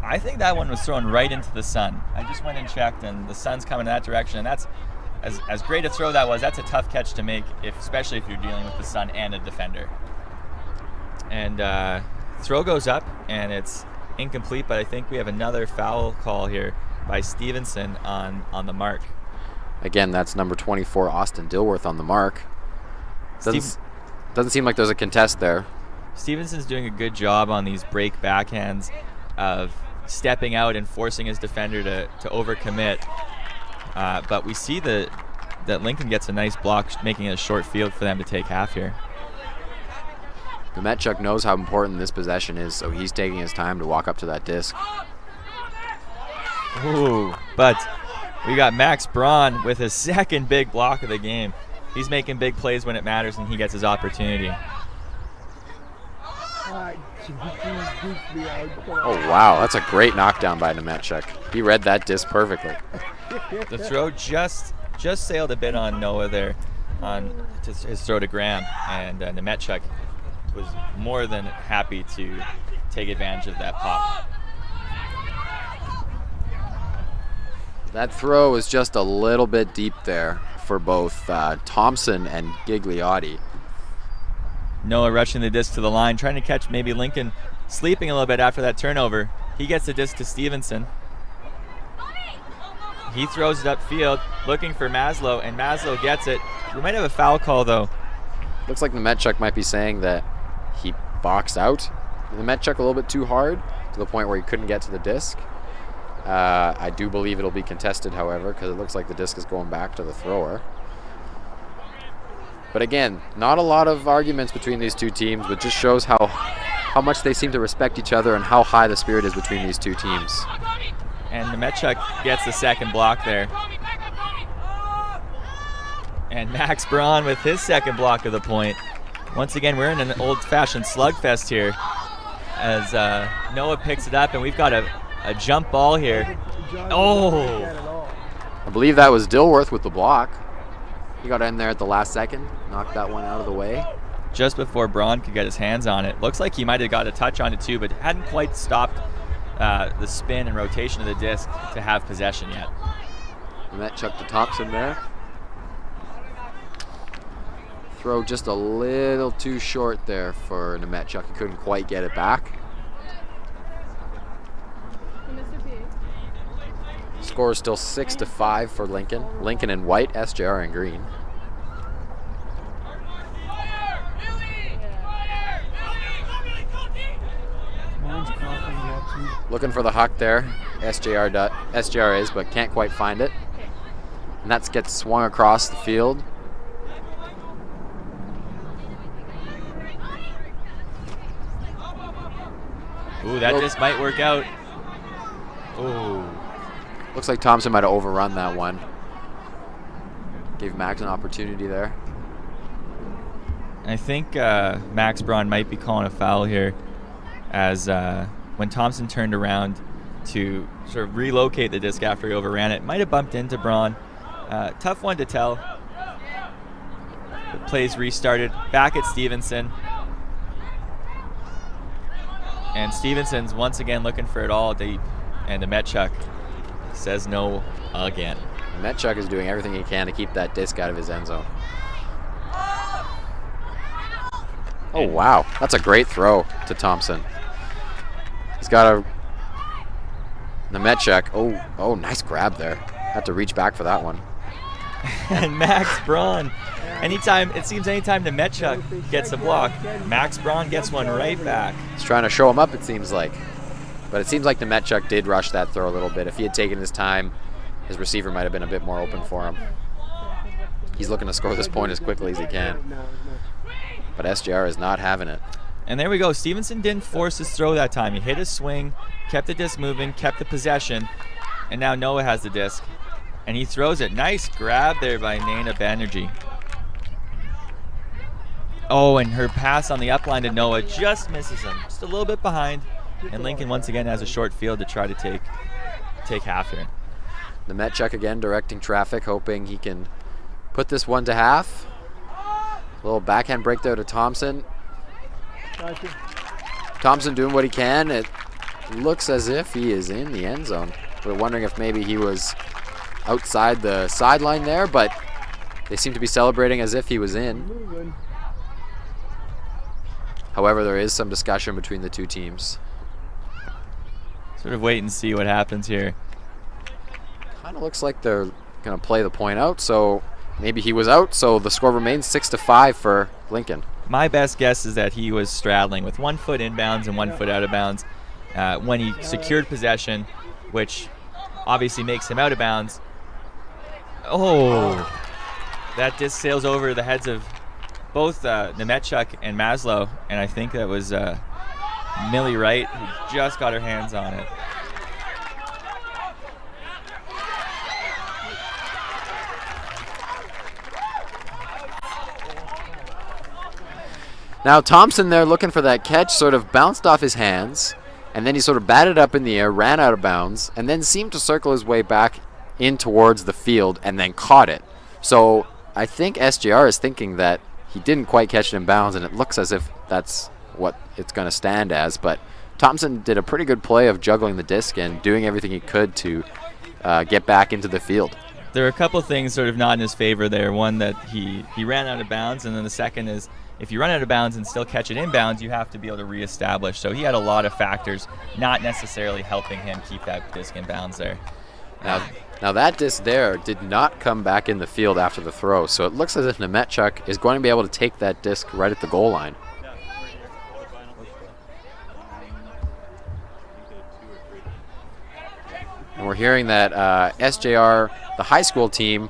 I think that one was thrown right into the sun. I just went and checked, and the sun's coming in that direction, and that's as great a throw that was. That's a tough catch to make, especially if you're dealing with the sun and a defender. And throw goes up, and it's incomplete, but I think we have another foul call here by Stevenson on the mark. Again, that's number 24, Austin Dilworth on the mark. Doesn't seem like there's a contest there. Stevenson's doing a good job on these break backhands of stepping out and forcing his defender to overcommit. But we see the that Lincoln gets a nice block, making it a short field for them to take half here. Nemetchuk knows how important this possession is, so he's taking his time to walk up to that disc. Ooh, but we got Max Braun with his second big block of the game. He's making big plays when it matters, and he gets his opportunity. Oh, wow. That's a great knockdown by Nemetchuk. He read that disc perfectly. The throw just sailed a bit on Noah there on his throw to Graham, and Nemetchuk was more than happy to take advantage of that pop. That throw was just a little bit deep there for both Thompson and Gigliotti. Noah rushing the disc to the line, trying to catch maybe Lincoln sleeping a little bit after that turnover. He gets the disc to Stevenson. He throws it upfield, looking for Maslow, and Maslow gets it. We might have a foul call, though. Looks like Nemetchuk might be saying that he boxed out Nemetchuk a little bit too hard to the point where he couldn't get to the disc. I do believe it'll be contested, however, because it looks like the disc is going back to the thrower. But again, not a lot of arguments between these two teams, but just shows how much they seem to respect each other and how high the spirit is between these two teams. And Nemetchuk gets the second block there. And Max Braun with his second block of the point. Once again, we're in an old-fashioned slugfest here as Noah picks it up, and we've got a jump ball here. Oh! I believe that was Dilworth with the block. He got in there at the last second, knocked that one out of the way. Just before Braun could get his hands on it. Looks like he might have got a touch on it too, but hadn't quite stopped the spin and rotation of the disc to have possession yet. Nemetchuk to Thompson there. Throw just a little too short there for Nemetchuk. He couldn't quite get it back. Score is still 6-5 for Lincoln. Lincoln in white, SJR in green. Looking for the huck there. SJR is, but can't quite find it. And that gets swung across the field. Ooh, that just might work out. Ooh. Looks like Thompson might have overrun that one. Gave Max an opportunity there. I think Max Braun might be calling a foul here, as when Thompson turned around to sort of relocate the disc after he overran it, might have bumped into Braun. Tough one to tell. The play's restarted. Back at Stevenson. And Stevenson's once again looking for it all deep. And Nemetchuk says no again. Nemetchuk is doing everything he can to keep that disc out of his end zone. Oh, wow. That's a great throw to Thompson. He's got a Nemetchuk. Oh, nice grab there. Had to reach back for that one. And Max Braun. It seems anytime Nemetchuk gets a block, Max Braun gets one right back. He's trying to show him up, it seems like. But it seems like Nemetchuk did rush that throw a little bit. If he had taken his time, his receiver might have been a bit more open for him. He's looking to score this point as quickly as he can. But SJR is not having it. And there we go. Stevenson didn't force his throw that time. He hit his swing, kept the disc moving, kept the possession, and now Noah has the disc. And he throws it. Nice grab there by Nana Banerjee. Oh, and her pass on the upline to Noah just misses him. Just a little bit behind. And Lincoln once again has a short field to try to take half here. Nemetchuk again directing traffic, hoping he can put this one to half. A little backhand break there to Thompson. Thompson doing what he can. It looks as if he is in the end zone. We're wondering if maybe he was outside the sideline there, but they seem to be celebrating as if he was in. However, there is some discussion between the two teams. Sort of wait and see what happens here. Kind of looks like they're going to play the point out, so maybe he was out, so the score remains 6-5 for Lincoln. My best guess is that he was straddling with 1 foot inbounds and 1 foot out of bounds when he secured possession, which obviously makes him out of bounds. Oh, that disc sails over the heads of both Nemechuk and Maslow, and I think that was Millie Wright who just got her hands on it. Now Thompson there looking for that catch sort of bounced off his hands, and then he sort of batted up in the air, ran out of bounds, and then seemed to circle his way back in towards the field and then caught it. So I think SJR is thinking that he didn't quite catch it in bounds, and it looks as if that's what it's going to stand as. But Thompson did a pretty good play of juggling the disc and doing everything he could to get back into the field. There are a couple of things sort of not in his favor there. One, that he ran out of bounds, and then the second is if you run out of bounds and still catch it inbounds, you have to be able to reestablish. So he had a lot of factors not necessarily helping him keep that disc in bounds there. Now that disc there did not come back in the field after the throw, so it looks as if Nemechuk is going to be able to take that disc right at the goal line. And we're hearing that SJR, the high school team,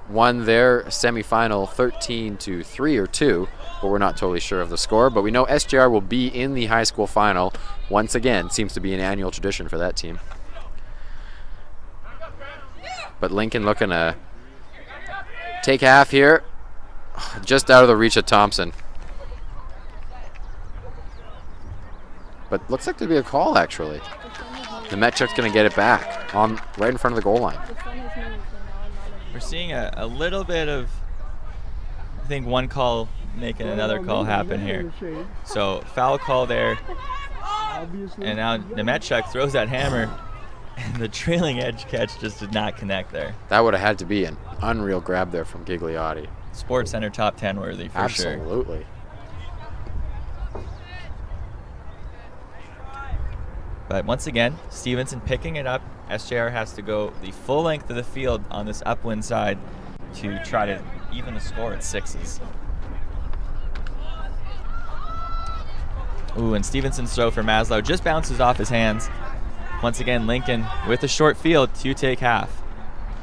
won their semifinal 13-3 or 2, but we're not totally sure of the score. But we know SJR will be in the high school final once again. Seems to be an annual tradition for that team. But Lincoln looking to take half here, just out of the reach of Thompson. But looks like there'll be a call actually. The Metchuk's going to get it back on right in front of the goal line. We're seeing a little bit of, I think, one call making another call happen here. So foul call there, and now Nemechuk throws that hammer, and the trailing edge catch just did not connect there. That would have had to be an unreal grab there from Gigliotti. Sports Center top 10 worthy for sure. Absolutely. But once again, Stevenson picking it up. SJR has to go the full length of the field on this upwind side to try to even the score at sixes. Ooh, and Stevenson's throw for Maslow just bounces off his hands. Once again, Lincoln with a short field to take half.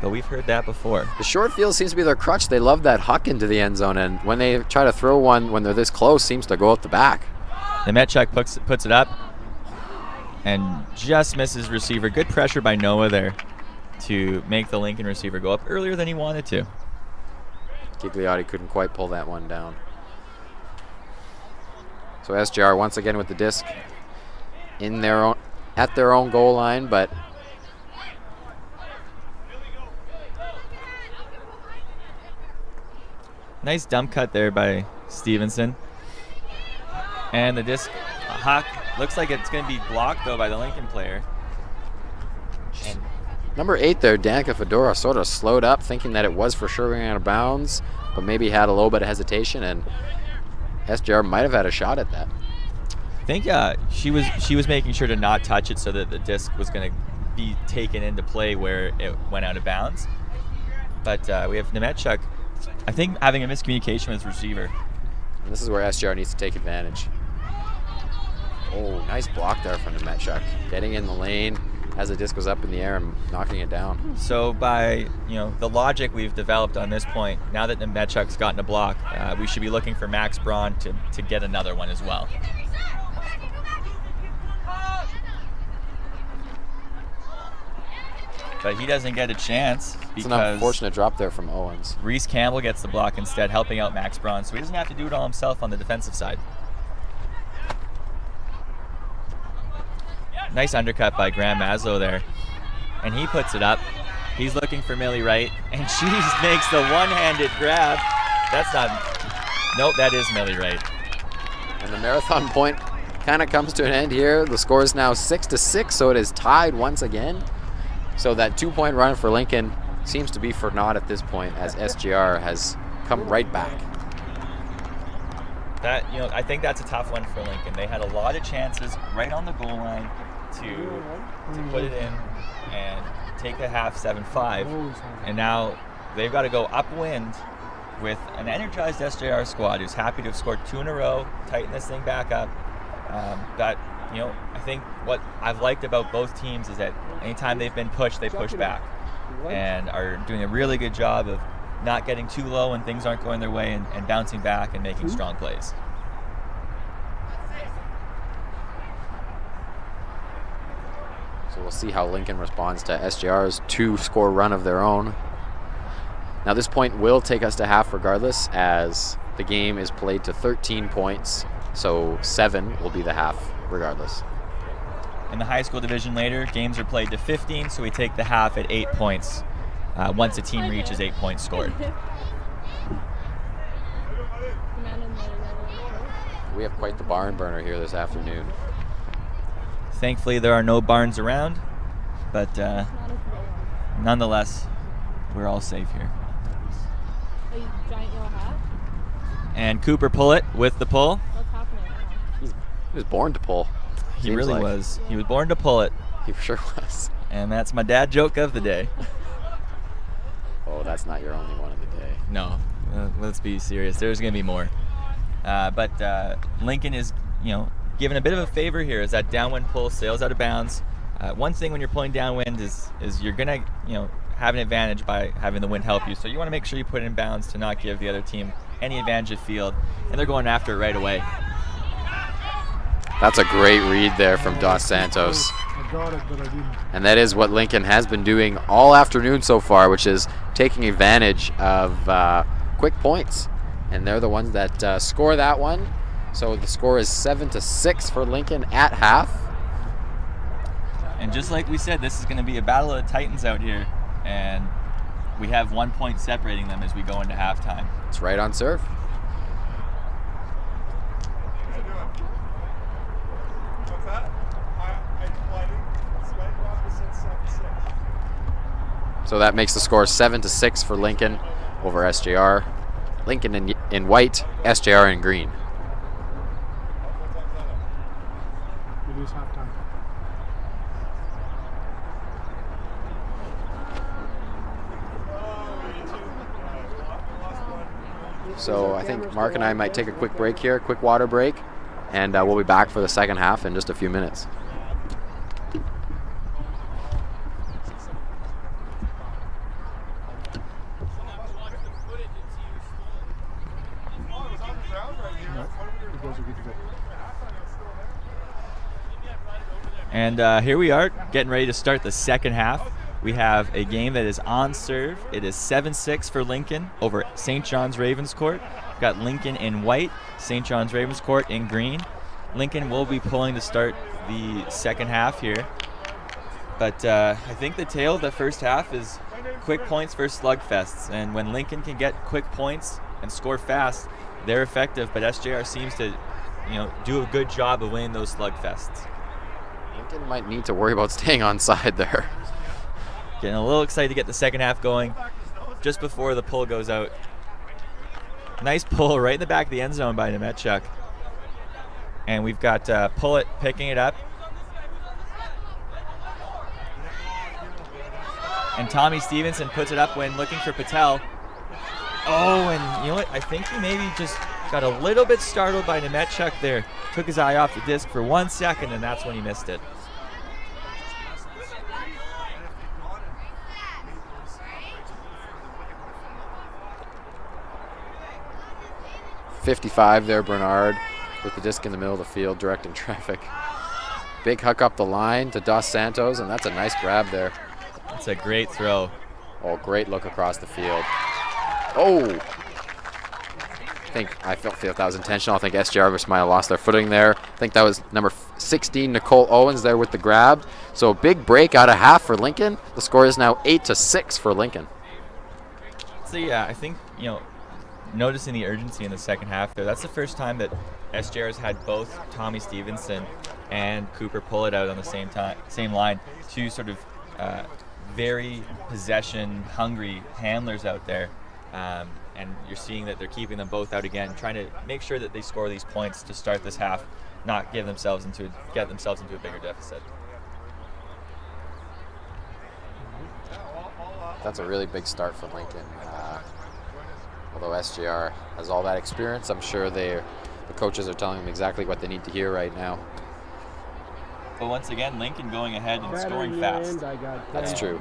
But we've heard that before. The short field seems to be their crutch. They love that huck into the end zone, and when they try to throw one when they're this close, seems to go out the back. Nemechuk puts it up and just misses receiver. Good pressure by Noah there to make the Lincoln receiver go up earlier than he wanted to. Gigliotti couldn't quite pull that one down. So SJR once again with the disc in their own at their own goal line, but nice dump cut there by Stevenson. And the disc huck looks like it's going to be blocked though by the Lincoln player. And number 8 there, Danica Fedora, sort of slowed up, thinking that it was for sure going out of bounds, but maybe had a little bit of hesitation, and SJR might have had a shot at that. I think she was making sure to not touch it so that the disc was going to be taken into play where it went out of bounds. But we have Nemechuk, I think, having a miscommunication with his receiver. And this is where SJR needs to take advantage. Oh, nice block there from Nemechuk, getting in the lane as the disc goes up in the air and knocking it down. So by the logic we've developed on this point, now that Nemechuk's gotten a block, we should be looking for Max Braun to get another one as well. But he doesn't get a chance because it's an unfortunate drop there from Owens. Reese Campbell gets the block instead, helping out Max Braun, so he doesn't have to do it all himself on the defensive side. Nice undercut by Graham Maslow there, and he puts it up. He's looking for Millie Wright, and she makes the one-handed grab. That's not, nope, that is Millie Wright. And the marathon point kind of comes to an end here. The score is now 6-6, so it is tied once again. So that 2-point run for Lincoln seems to be for naught at this point, as SJR has come right back. That, I think that's a tough one for Lincoln. They had a lot of chances right on the goal line to put it in and take the half 7-5, and now they've got to go upwind with an energized SJR squad who's happy to have scored 2 in a row, tighten this thing back up. I think what I've liked about both teams is that anytime they've been pushed, they push back and are doing a really good job of not getting too low when things aren't going their way, and bouncing back and making strong plays. So we'll see how Lincoln responds to SJR's 2-score run of their own. Now this point will take us to half regardless, as the game is played to 13 points, so 7 will be the half regardless. In the high school division later, games are played to 15, so we take the half at 8 points once a team reaches 8 points scored. We have quite the barn burner here this afternoon. Thankfully, there are no barns around, but nonetheless, we're all safe here. A giant yellow hat? And Cooper Pullett with the pull. What's happening now? He was born to pull. He really was. He was born to pull it. He sure was. And that's my dad joke of the day. Oh, that's not your only one of the day. No, let's be serious. There's going to be more. But Lincoln is, given a bit of a favor here as that downwind pull sails out of bounds. One thing when you're pulling downwind is you're going to, have an advantage by having the wind help you. So you want to make sure you put it in bounds to not give the other team any advantage of field. And they're going after it right away. That's a great read there from Dos Santos. I got it, but I didn't. And that is what Lincoln has been doing all afternoon so far, which is taking advantage of quick points. And they're the ones that score that one. So the score is 7-6 for Lincoln at half. And just like we said, this is going to be a battle of the Titans out here. And we have 1 point separating them as we go into halftime. It's right on serve. So that makes the score 7-6 for Lincoln over SJR. Lincoln in white, SJR in green. It is halftime. So I think Mark and I might take a quick break here, quick water break, and we'll be back for the second half in just a few minutes. And here we are, getting ready to start the second half. We have a game that is on serve. It is 7-6 for Lincoln over St. John's Ravenscourt. We've got Lincoln in white, St. John's Ravenscourt in green. Lincoln will be pulling to start the second half here. But I think the tale of the first half is quick points versus slugfests. And when Lincoln can get quick points and score fast, they're effective. But SJR seems to, do a good job of winning those slugfests. Lincoln might need to worry about staying on side there. Getting a little excited to get the second half going just before the pull goes out. Nice pull right in the back of the end zone by Nemechuk. And we've got Pullett picking it up. And Tommy Stevenson puts it up when looking for Patel. Oh, and you know what? I think he maybe just got a little bit startled by Nemechuk there. Took his eye off the disc for 1 second, and that's when he missed it. .55 there, Bernard, with the disc in the middle of the field, directing traffic. Big huck up the line to Dos Santos, and that's a nice grab there. That's a great throw. Oh, great look across the field. Oh! I feel that was intentional. I think SJR might have lost their footing there. I think that was number 16, Nicole Owens, there with the grab. So a big break out of half for Lincoln. The score is now 8-6 for Lincoln. So yeah, I think, noticing the urgency in the second half there, that's the first time that SJR has had both Tommy Stevenson and Cooper Pullett out on the same line. Two sort of very possession-hungry handlers out there. And you're seeing that they're keeping them both out again, trying to make sure that they score these points to start this half, not get themselves into a bigger deficit. That's a really big start for Lincoln. Although SJR has all that experience, I'm sure the coaches are telling them exactly what they need to hear right now. But once again, Lincoln going ahead and scoring fast. That's true.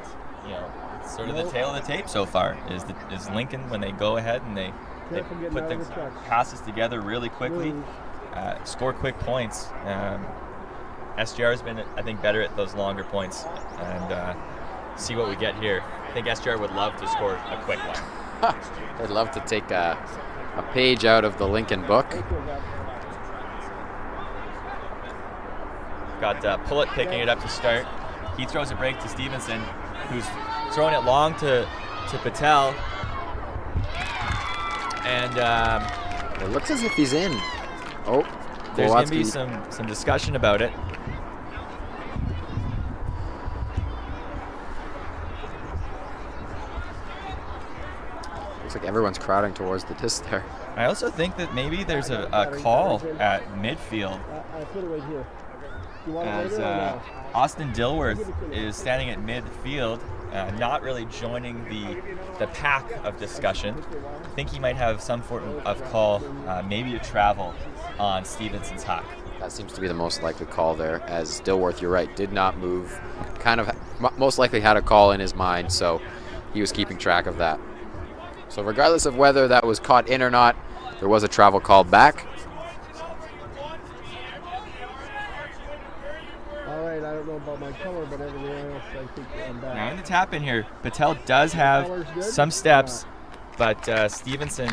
sort of the tail of the tape so far is Lincoln when they go ahead and they put the passes together really quickly, score quick points. SGR has been, I think, better at those longer points, and see what we get here. I think SGR would love to score a quick one. They'd love to take a page out of the Lincoln book. Got Pullet picking it up to start. He throws a break to Stevenson, who's throwing it long to Patel. And it looks as if he's in. Oh, there's going to be some discussion about it. Looks like everyone's crowding towards the disc there. I also think that maybe there's a call at midfield. I put it right here. You want as it later or now? Austin Dilworth is standing at midfield, not really joining the pack of discussion. I think he might have some form of call, maybe a travel on Stevenson's huck. That seems to be the most likely call there, as Dilworth, you're right, did not move. Kind of most likely had a call in his mind, so he was keeping track of that. So regardless of whether that was caught in or not, there was a travel called back. All right, I don't know about my color, but everything else, I think I'm back. Now in the tap in here, Patel does have some steps, but Stevenson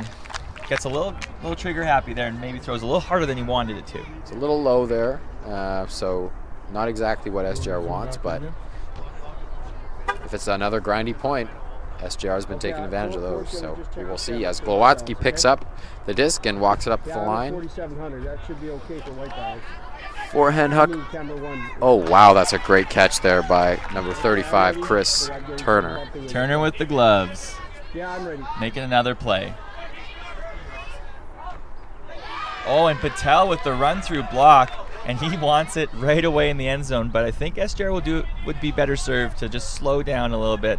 gets a little trigger happy there and maybe throws a little harder than he wanted it to. It's a little low there, so not exactly what SGR wants, but if it's another grindy point, SGR has been taking advantage of those, so we will see as Glowatsky picks up the disc and walks it up the line. 4,700. That should be okay for white guys. Forehand hook. Oh, wow, that's a great catch there by number 35, Chris Turner. Turner with the gloves. Yeah, I'm ready. Making another play. Oh, and Patel with the run-through block, and he wants it right away in the end zone, but I think SGR would be better served to just slow down a little bit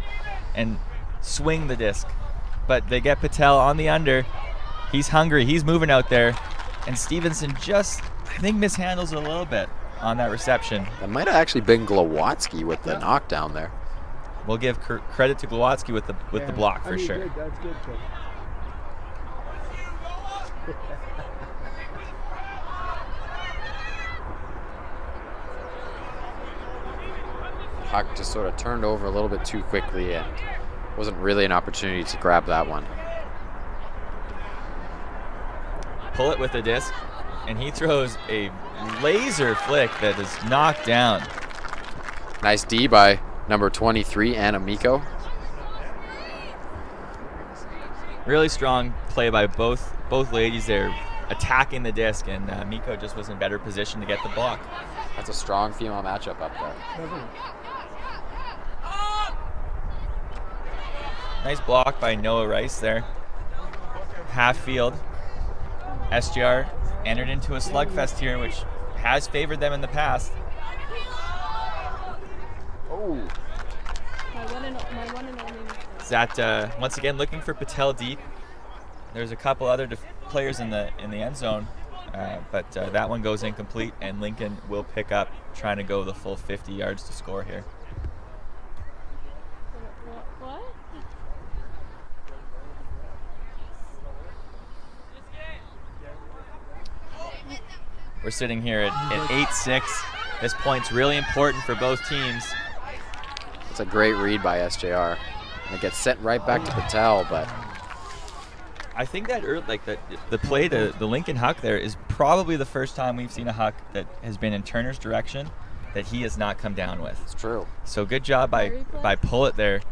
and swing the disc. But they get Patel on the under. He's hungry. He's moving out there. And Stevenson just, I think, mishandles it a little bit on that reception. That might have actually been Glowatsky with the knockdown there. We'll give credit to Glowatsky with the block for sure. Good. That's good, Coach. Puck just sort of turned over a little bit too quickly and wasn't really an opportunity to grab that one. Pull it with the disc, and he throws a laser flick that is knocked down. Nice D by number 23, Anna Miko. Really strong play by both ladies there, attacking the disc, and Miko just was in better position to get the block. That's a strong female matchup up there. Nice block by Noah Rice there. Half field. SGR entered into a slugfest here, which has favored them in the past. Oh. My one and only. That once again looking for Patel deep. There's a couple other players in the end zone, but that one goes incomplete, and Lincoln will pick up, trying to go the full 50 yards to score here. What? We're sitting here at 8-6. This point's really important for both teams. It's a great read by SJR. And it gets sent right back to Patel, but I think that the play to the Lincoln huck there is probably the first time we've seen a huck that has been in Turner's direction that he has not come down with. it's true. So good job by Pullet there,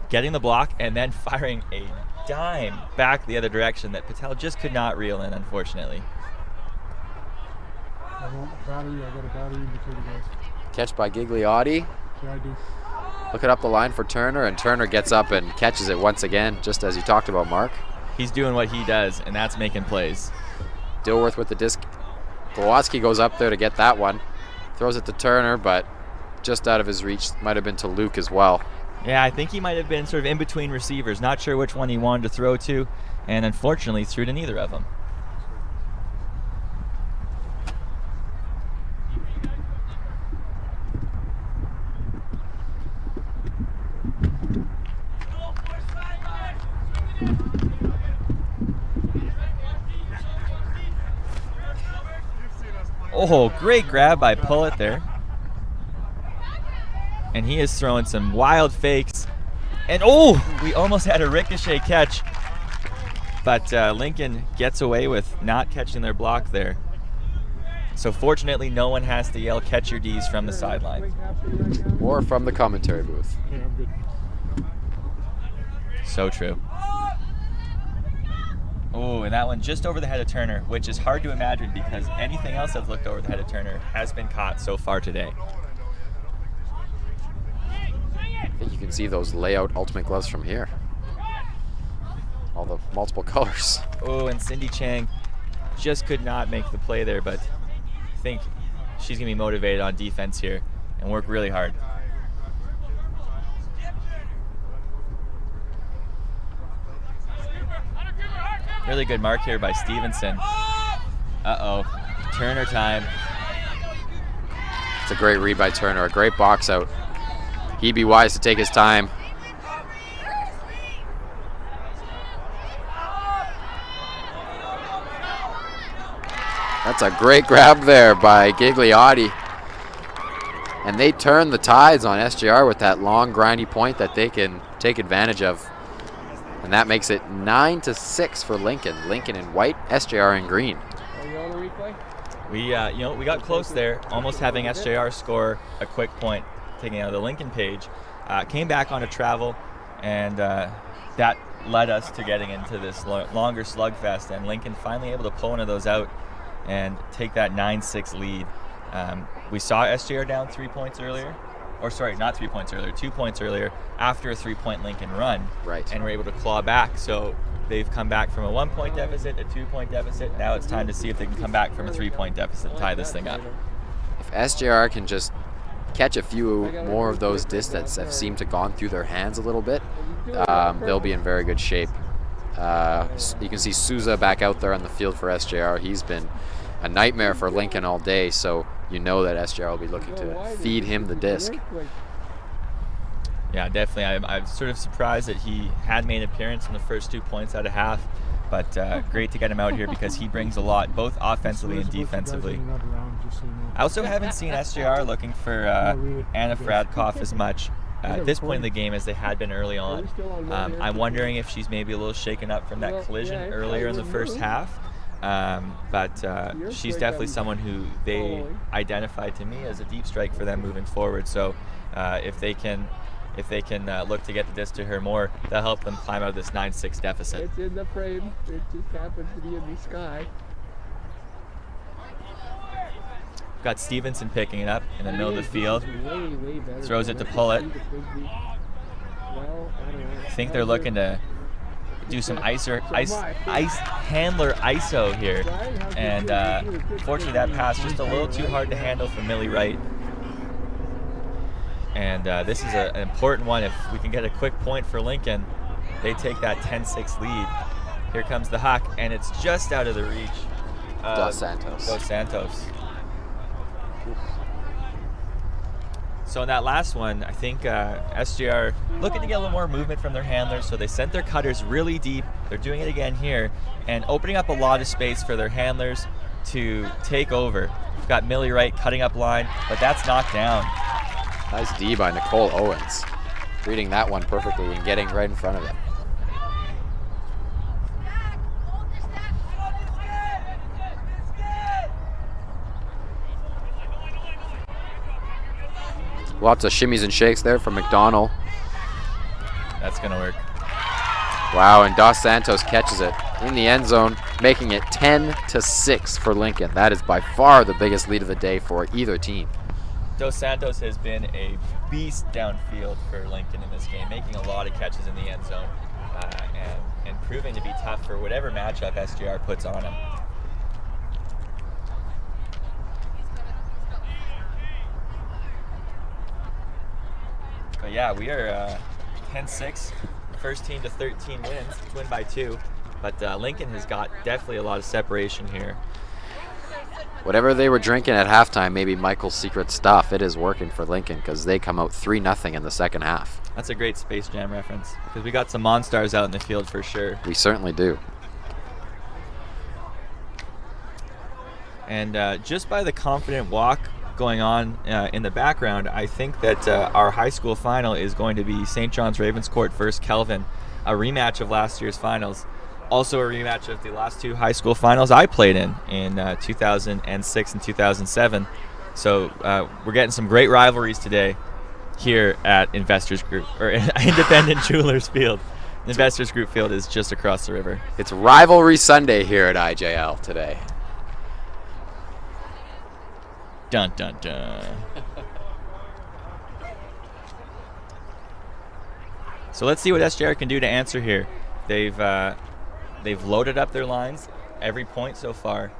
getting the block and then firing a dime back the other direction that Patel just could not reel in, unfortunately. I got a battery indicator, guys. Catch by Gigliotti. Yeah, I do. Looking up the line for Turner, and Turner gets up and catches it once again, just as you talked about, Mark. He's doing what he does, and that's making plays. Dilworth with the disc. Glowatsky goes up there to get that one. Throws it to Turner, but just out of his reach. Might have been to Luke as well. Yeah, I think he might have been sort of in between receivers, not sure which one he wanted to throw to, and unfortunately threw to neither of them. Oh, great grab by Pullet there. And he is throwing some wild fakes. And we almost had a ricochet catch. But Lincoln gets away with not catching their block there. So fortunately, no one has to yell catch your D's from the sideline. Or from the commentary booth. Yeah, I'm good. So true. Oh, and that one just over the head of Turner, which is hard to imagine because anything else that's looked over the head of Turner has been caught so far today. I think you can see those layout ultimate gloves from here. All the multiple colors. Oh, and Cindy Chang just could not make the play there, but I think she's going to be motivated on defense here and work really hard. Really good mark here by Stevenson. Uh-oh, Turner time. It's a great read by Turner, a great box out. He'd be wise to take his time. That's a great grab there by Gigliotti. And they turn the tides on SJR with that long, grindy point that they can take advantage of. And that makes it 9-6 for Lincoln. Lincoln in white, SJR in green. Are you on the replay? We got close there, almost having SJR score a quick point, taking out of the Lincoln page. Came back on a travel, and that led us to getting into this longer slugfest. And Lincoln finally able to pull one of those out and take that 9-6 lead. We saw SJR down 3 points earlier. Or sorry, not 3 points earlier, 2 points earlier after a 3-point Lincoln run. Right. And we're able to claw back. So they've come back from a 1-point deficit, a 2-point deficit. Now it's time to see if they can come back from a 3-point deficit and tie this thing up. If SJR can just catch a few more of those discs that have seemed to gone through their hands a little bit, they'll be in very good shape. You can see Souza back out there on the field for SJR. He's been a nightmare for Lincoln all day, so you know that SJR will be looking to feed him the disc. Yeah, definitely. I'm sort of surprised that he had made an appearance in the first 2 points out of half, but great to get him out here because he brings a lot, both offensively and defensively. I also haven't seen SJR looking for Anna Fradkoff as much at this point in the game as they had been early on. I'm wondering if she's maybe a little shaken up from that collision earlier in the first half. But she's definitely someone who they identified to me as a deep strike for them moving forward. So if they can look to get the disc to her more, that'll help them climb out of this 9-6 deficit. It's in the frame. It just happens to be in the sky. Got Stevenson picking it up in the middle of the field. Throws it to Pullet. I think they're looking to do some ice handler ISO here, and fortunately that pass just a little too hard to handle for Millie Wright. And this is an important one. If we can get a quick point for Lincoln, they take that 10-6 lead. Here comes the huck, and it's just out of the reach. Dos Santos. So in that last one, I think SJR looking to get a little more movement from their handlers, so they sent their cutters really deep. They're doing it again here and opening up a lot of space for their handlers to take over. We've got Millie Wright cutting up line, but that's knocked down. Nice D by Nicole Owens. Reading that one perfectly and getting right in front of it. Lots of shimmies and shakes there from McDonald. That's going to work. Wow, and Dos Santos catches it in the end zone, making it 10-6 for Lincoln. That is by far the biggest lead of the day for either team. Dos Santos has been a beast downfield for Lincoln in this game, making a lot of catches in the end zone and proving to be tough for whatever matchup SJR puts on him. But yeah, we are 10-6, first team to 13 wins, win by 2. But Lincoln has got definitely a lot of separation here. Whatever they were drinking at halftime, maybe Michael's secret stuff, it is working for Lincoln because they come out 3-0 in the second half. That's a great Space Jam reference because we got some Monstars out in the field for sure. We certainly do. And just by the confident walk going on in the background, I think that our high school final is going to be St. John's Ravenscourt versus Kelvin, a rematch of last year's finals. Also a rematch of the last two high school finals I played in 2006 and 2007. So we're getting some great rivalries today here at Investors Group, or Independent Jewelers Field. Investors Group Field is just across the river. It's Rivalry Sunday here at IJL today. Dun, dun, dun. So let's see what SJR can do to answer here. They've loaded up their lines every point so far.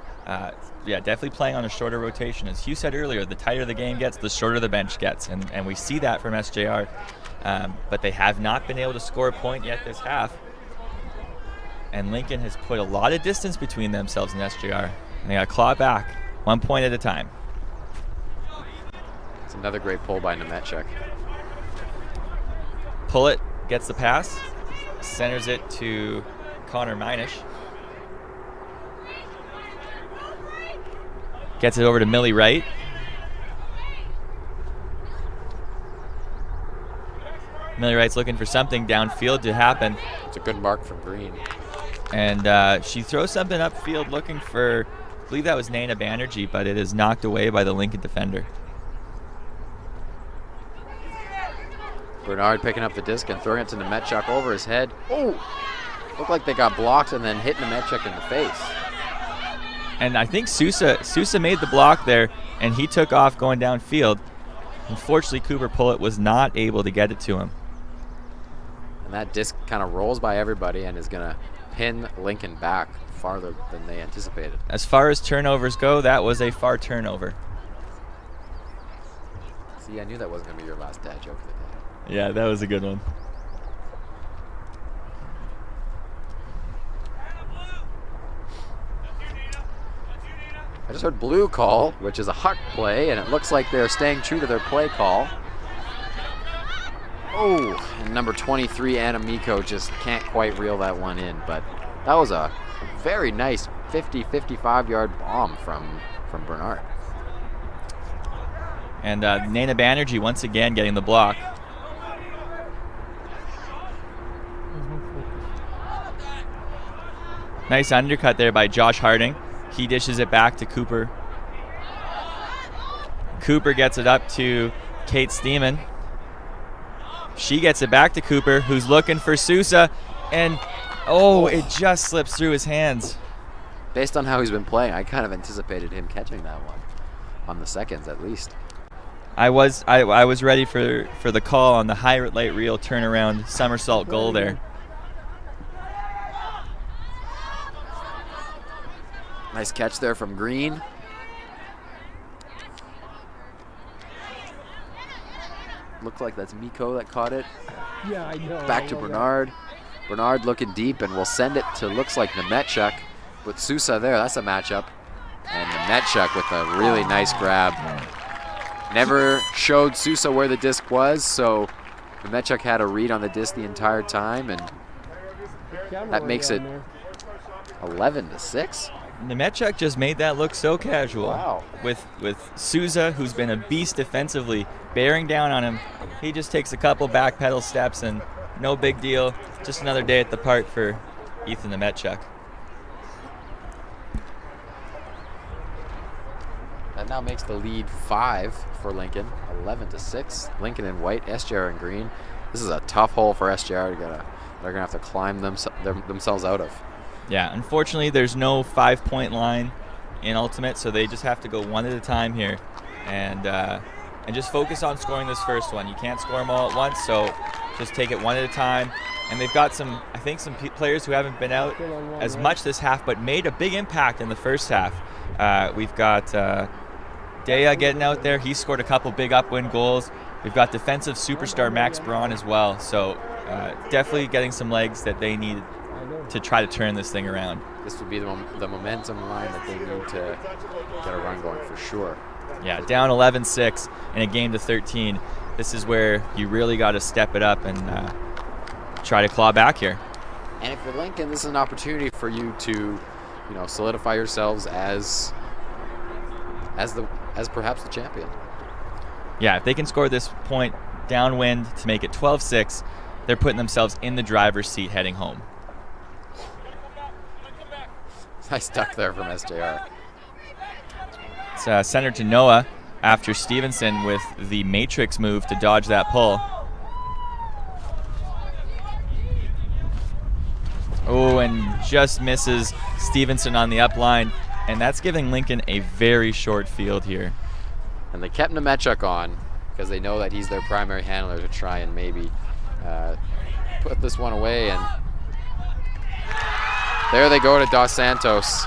Definitely playing on a shorter rotation. As Hugh said earlier, the tighter the game gets, the shorter the bench gets, and we see that from SJR. But they have not been able to score a point yet this half. And Lincoln has put a lot of distance between themselves and SJR. And they got to claw back 1 point at a time. It's another great pull by Nemechek. Pullett gets the pass, centers it to Connor Minish. Gets it over to Millie Wright. Millie Wright's looking for something downfield to happen. It's a good mark from Green. And she throws something upfield looking for, I believe that was Nana Banerjee, but it is knocked away by the Lincoln defender. Bernard picking up the disc and throwing it to Nemechek over his head. Oh! Looked like they got blocked and then hit Nemechek in the face. And I think Sousa made the block there, and he took off going downfield. Unfortunately, Cooper Pullett was not able to get it to him. And that disc kind of rolls by everybody and is going to pin Lincoln back farther than they anticipated. As far as turnovers go, that was a far turnover. See, I knew that wasn't going to be your last dad joke of the day. Yeah, that was a good one. I just heard blue call, which is a huck play, and it looks like they're staying true to their play call. Oh, and number 23, Anna Miko, just can't quite reel that one in, but that was a very nice 50-55 yard bomb from Bernard. And Nana Banerjee once again getting the block. Nice undercut there by Josh Harding. He dishes it back to Cooper. Cooper gets it up to Kate Steeman. She gets it back to Cooper, who's looking for Sousa. And, it just slips through his hands. Based on how he's been playing, I kind of anticipated him catching that one on the seconds at least. I was ready for the call on the highlight reel turnaround somersault goal there. Nice catch there from Green. Looked like that's Miko that caught it. Yeah, I know. Back to Bernard. Bernard looking deep and will send it to, looks like Nemechek with Sousa there. That's a matchup. And Nemechek with a really nice grab. Never showed Sousa where the disc was, so Nemechek had a read on the disc the entire time, and that makes it 11-6. Nemechek just made that look so casual. Wow. With Sousa, who's been a beast defensively, bearing down on him. He just takes a couple back pedal steps and no big deal. Just another day at the park for Ethan Nemechek. That now makes the lead 5 for Lincoln, 11-6. Lincoln in white, SJR in green. This is a tough hole for SJR. They're gonna have to climb themselves out of. Yeah, unfortunately, there's no 5-point line in Ultimate, so they just have to go one at a time here, and just focus on scoring this first one. You can't score them all at once, so just take it one at a time. And they've got some players who haven't been out as much this half, but made a big impact in the first half. We've got Dea getting out there. He scored a couple big upwind goals. We've got defensive superstar Max Braun as well, so definitely getting some legs that they need to try to turn this thing around. This would be the momentum line that they need to get a run going for sure. Yeah, down 11-6 in a game to 13. This is where you really got to step it up and try to claw back here. And if you're Lincoln, this is an opportunity for you to, solidify yourselves as as perhaps the champion. Yeah, if they can score this point downwind to make it 12-6, they're putting themselves in the driver's seat heading home. Nice duck there from SJR. It's centered to Noah after Stevenson with the matrix move to dodge that pull. Oh, and just misses Stevenson on the up line, and that's giving Lincoln a very short field here. And they kept Nemechuk on because they know that he's their primary handler to try and maybe put this one away. And there they go to Dos Santos.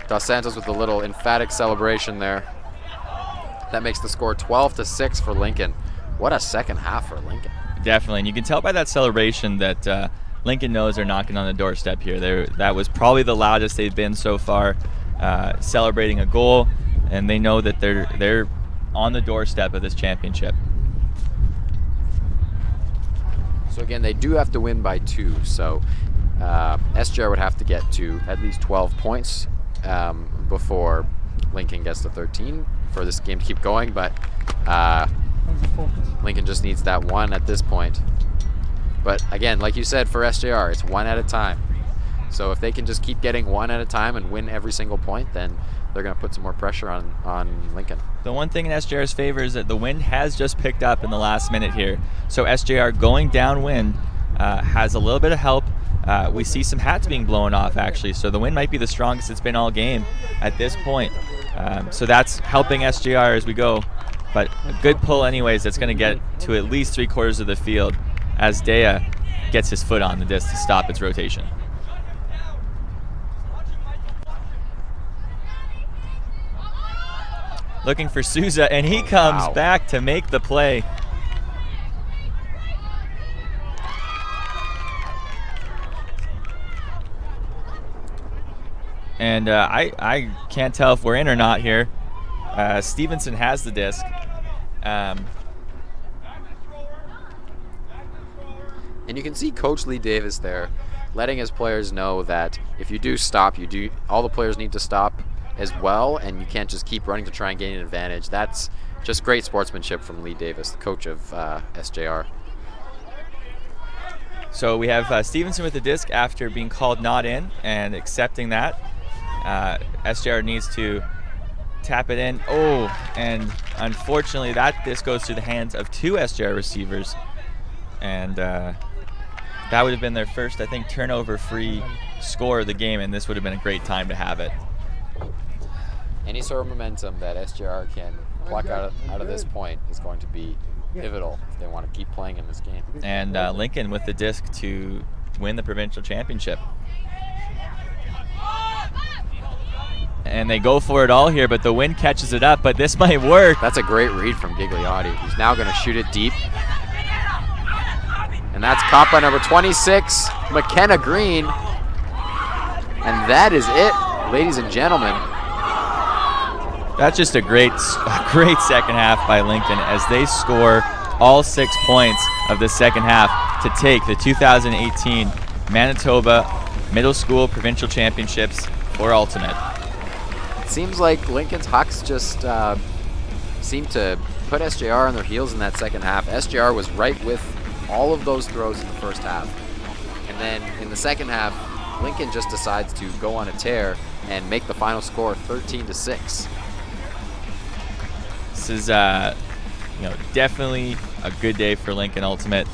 Dos Santos with a little emphatic celebration there. That makes the score 12-6 for Lincoln. What a second half for Lincoln. Definitely, and you can tell by that celebration that Lincoln knows they're knocking on the doorstep here. That was probably the loudest they've been so far, celebrating a goal, and they know that they're on the doorstep of this championship. So again, they do have to win by 2. So SJR would have to get to at least 12 points before Lincoln gets to 13 for this game to keep going. But Lincoln just needs that 1 at this point. But again, like you said, for SJR, it's 1 at a time. So if they can just keep getting 1 at a time and win every single point, then they're going to put some more pressure on Lincoln. The one thing in SJR's favor is that the wind has just picked up in the last minute here. So SJR going downwind has a little bit of help. We see some hats being blown off, actually. So the wind might be the strongest it's been all game at this point. So that's helping SJR as we go. But a good pull anyways that's going to get to at least 3/4 of the field as Dea gets his foot on the disc to stop its rotation. Looking for Souza, and he comes back to make the play. And I can't tell if we're in or not here. Stevenson has the disc. And you can see Coach Lee Davis there letting his players know that if you do stop, all the players need to stop as well, and you can't just keep running to try and gain an advantage. That's just great sportsmanship from Lee Davis, the coach of SJR. So we have Stevenson with the disc after being called not in and accepting that. SJR needs to tap it in. Oh, and unfortunately that disc goes through the hands of 2 SJR receivers. And that would have been their first, I think, turnover-free score of the game, and this would have been a great time to have it. Any sort of momentum that SJR can pluck out of this point is going to be pivotal if they want to keep playing in this game. And Lincoln with the disc to win the provincial championship. And they go for it all here, but the wind catches it up, but this might work. That's a great read from Gigliotti, who's now going to shoot it deep. And that's caught by number 26, McKenna Green. And that is it, ladies and gentlemen. That's just a great second half by Lincoln as they score all 6 points of the second half to take the 2018 Manitoba Middle School Provincial Championships for Ultimate. It seems like Lincoln's Hucks just seemed to put SJR on their heels in that second half. SJR was right with all of those throws in the first half. And then in the second half, Lincoln just decides to go on a tear and make the final score 13-6. This is definitely a good day for Lincoln Ultimate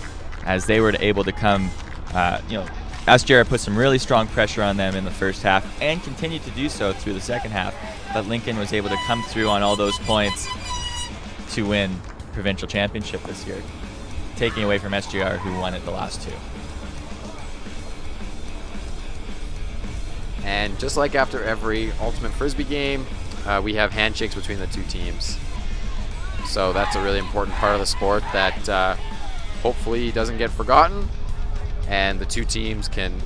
as they were able to come, SJR put some really strong pressure on them in the first half and continued to do so through the second half, but Lincoln was able to come through on all those points to win provincial championship this year, taking away from SJR, who won it the last 2. And just like after every Ultimate Frisbee game, we have handshakes between the 2 teams. So that's a really important part of the sport that hopefully doesn't get forgotten, and the 2 teams can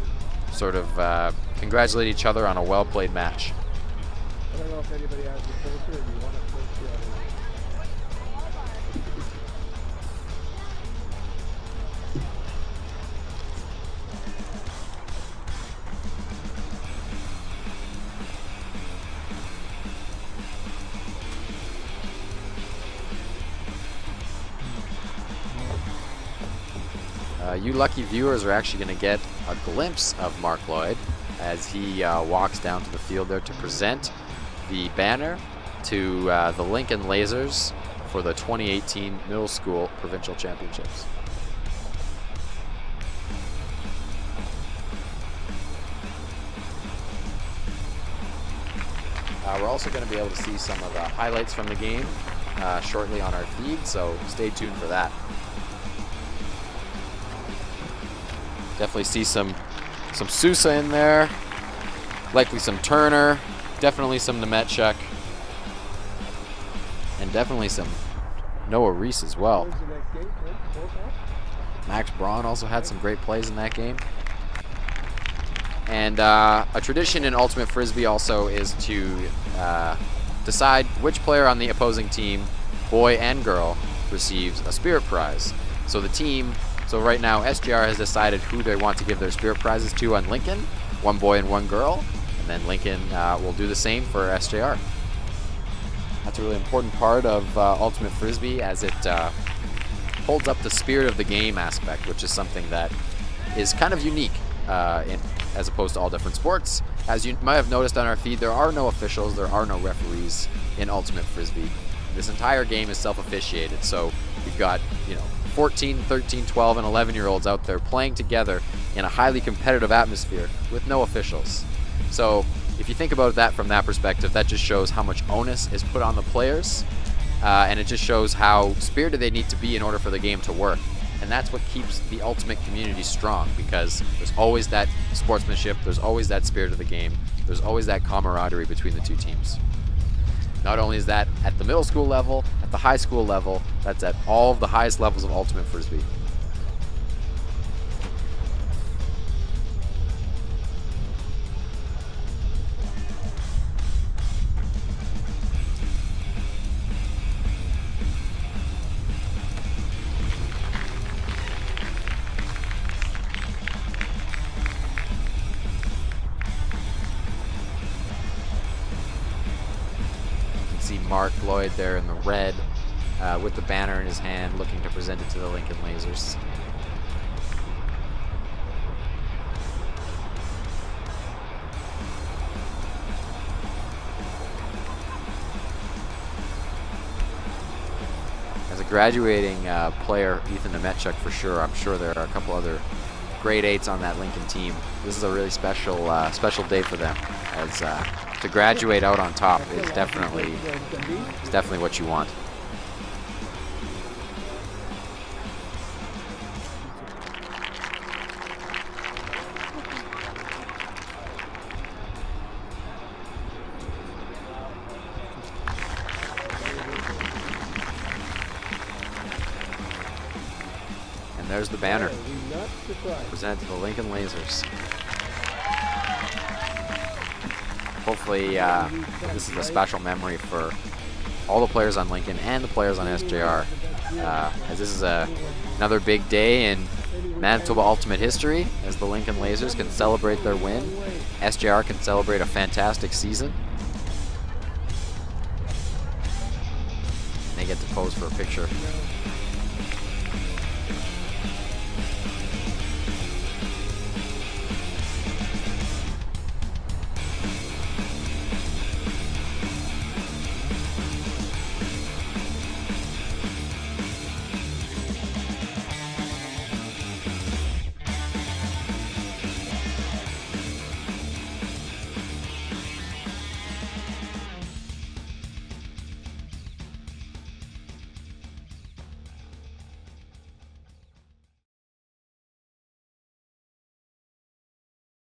sort of congratulate each other on a well-played match. I don't know if anybody has the poster, or do you want to post the other one? You lucky viewers are actually going to get a glimpse of Mark Lloyd as he walks down to the field there to present the banner to the Lincoln Lazers for the 2018 Middle School Provincial Championships. We're also going to be able to see some of the highlights from the game shortly on our feed, so stay tuned for that. Definitely see some Sousa in there, likely some Turner, definitely some Nemechek, and definitely some Noah Reese as well. Max Braun also had some great plays in that game. And a tradition in Ultimate Frisbee also is to decide which player on the opposing team, boy and girl, receives a spirit prize. So right now SJR has decided who they want to give their spirit prizes to on Lincoln, one boy and one girl, and then Lincoln will do the same for SJR. That's a really important part of Ultimate Frisbee, as it holds up the spirit of the game aspect, which is something that is kind of unique as opposed to all different sports. As you might have noticed on our feed, there are no officials, there are no referees in Ultimate Frisbee. This entire game is self-officiated, so we've got 14, 13, 12, and 11-year-olds out there playing together in a highly competitive atmosphere with no officials. So if you think about that from that perspective, that just shows how much onus is put on the players, and it just shows how spirited they need to be in order for the game to work. And that's what keeps the Ultimate community strong, because there's always that sportsmanship, there's always that spirit of the game, there's always that camaraderie between the two teams. Not only is that at the middle school level, at the high school level, that's at all of the highest levels of Ultimate Frisbee. Mark Lloyd there in the red with the banner in his hand, looking to present it to the Lincoln Lazers. As a graduating player, Ethan Nemechek for sure. I'm sure there are a couple other grade 8s on that Lincoln team. This is a really special day for them, as to graduate out on top is definitely what you want. And there's the banner presented to the Lincoln Lasers. Hopefully this is a special memory for all the players on Lincoln and the players on SJR, as this is another big day in Manitoba Ultimate history, as the Lincoln Lazers can celebrate their win. SJR can celebrate a fantastic season. They get to pose for a picture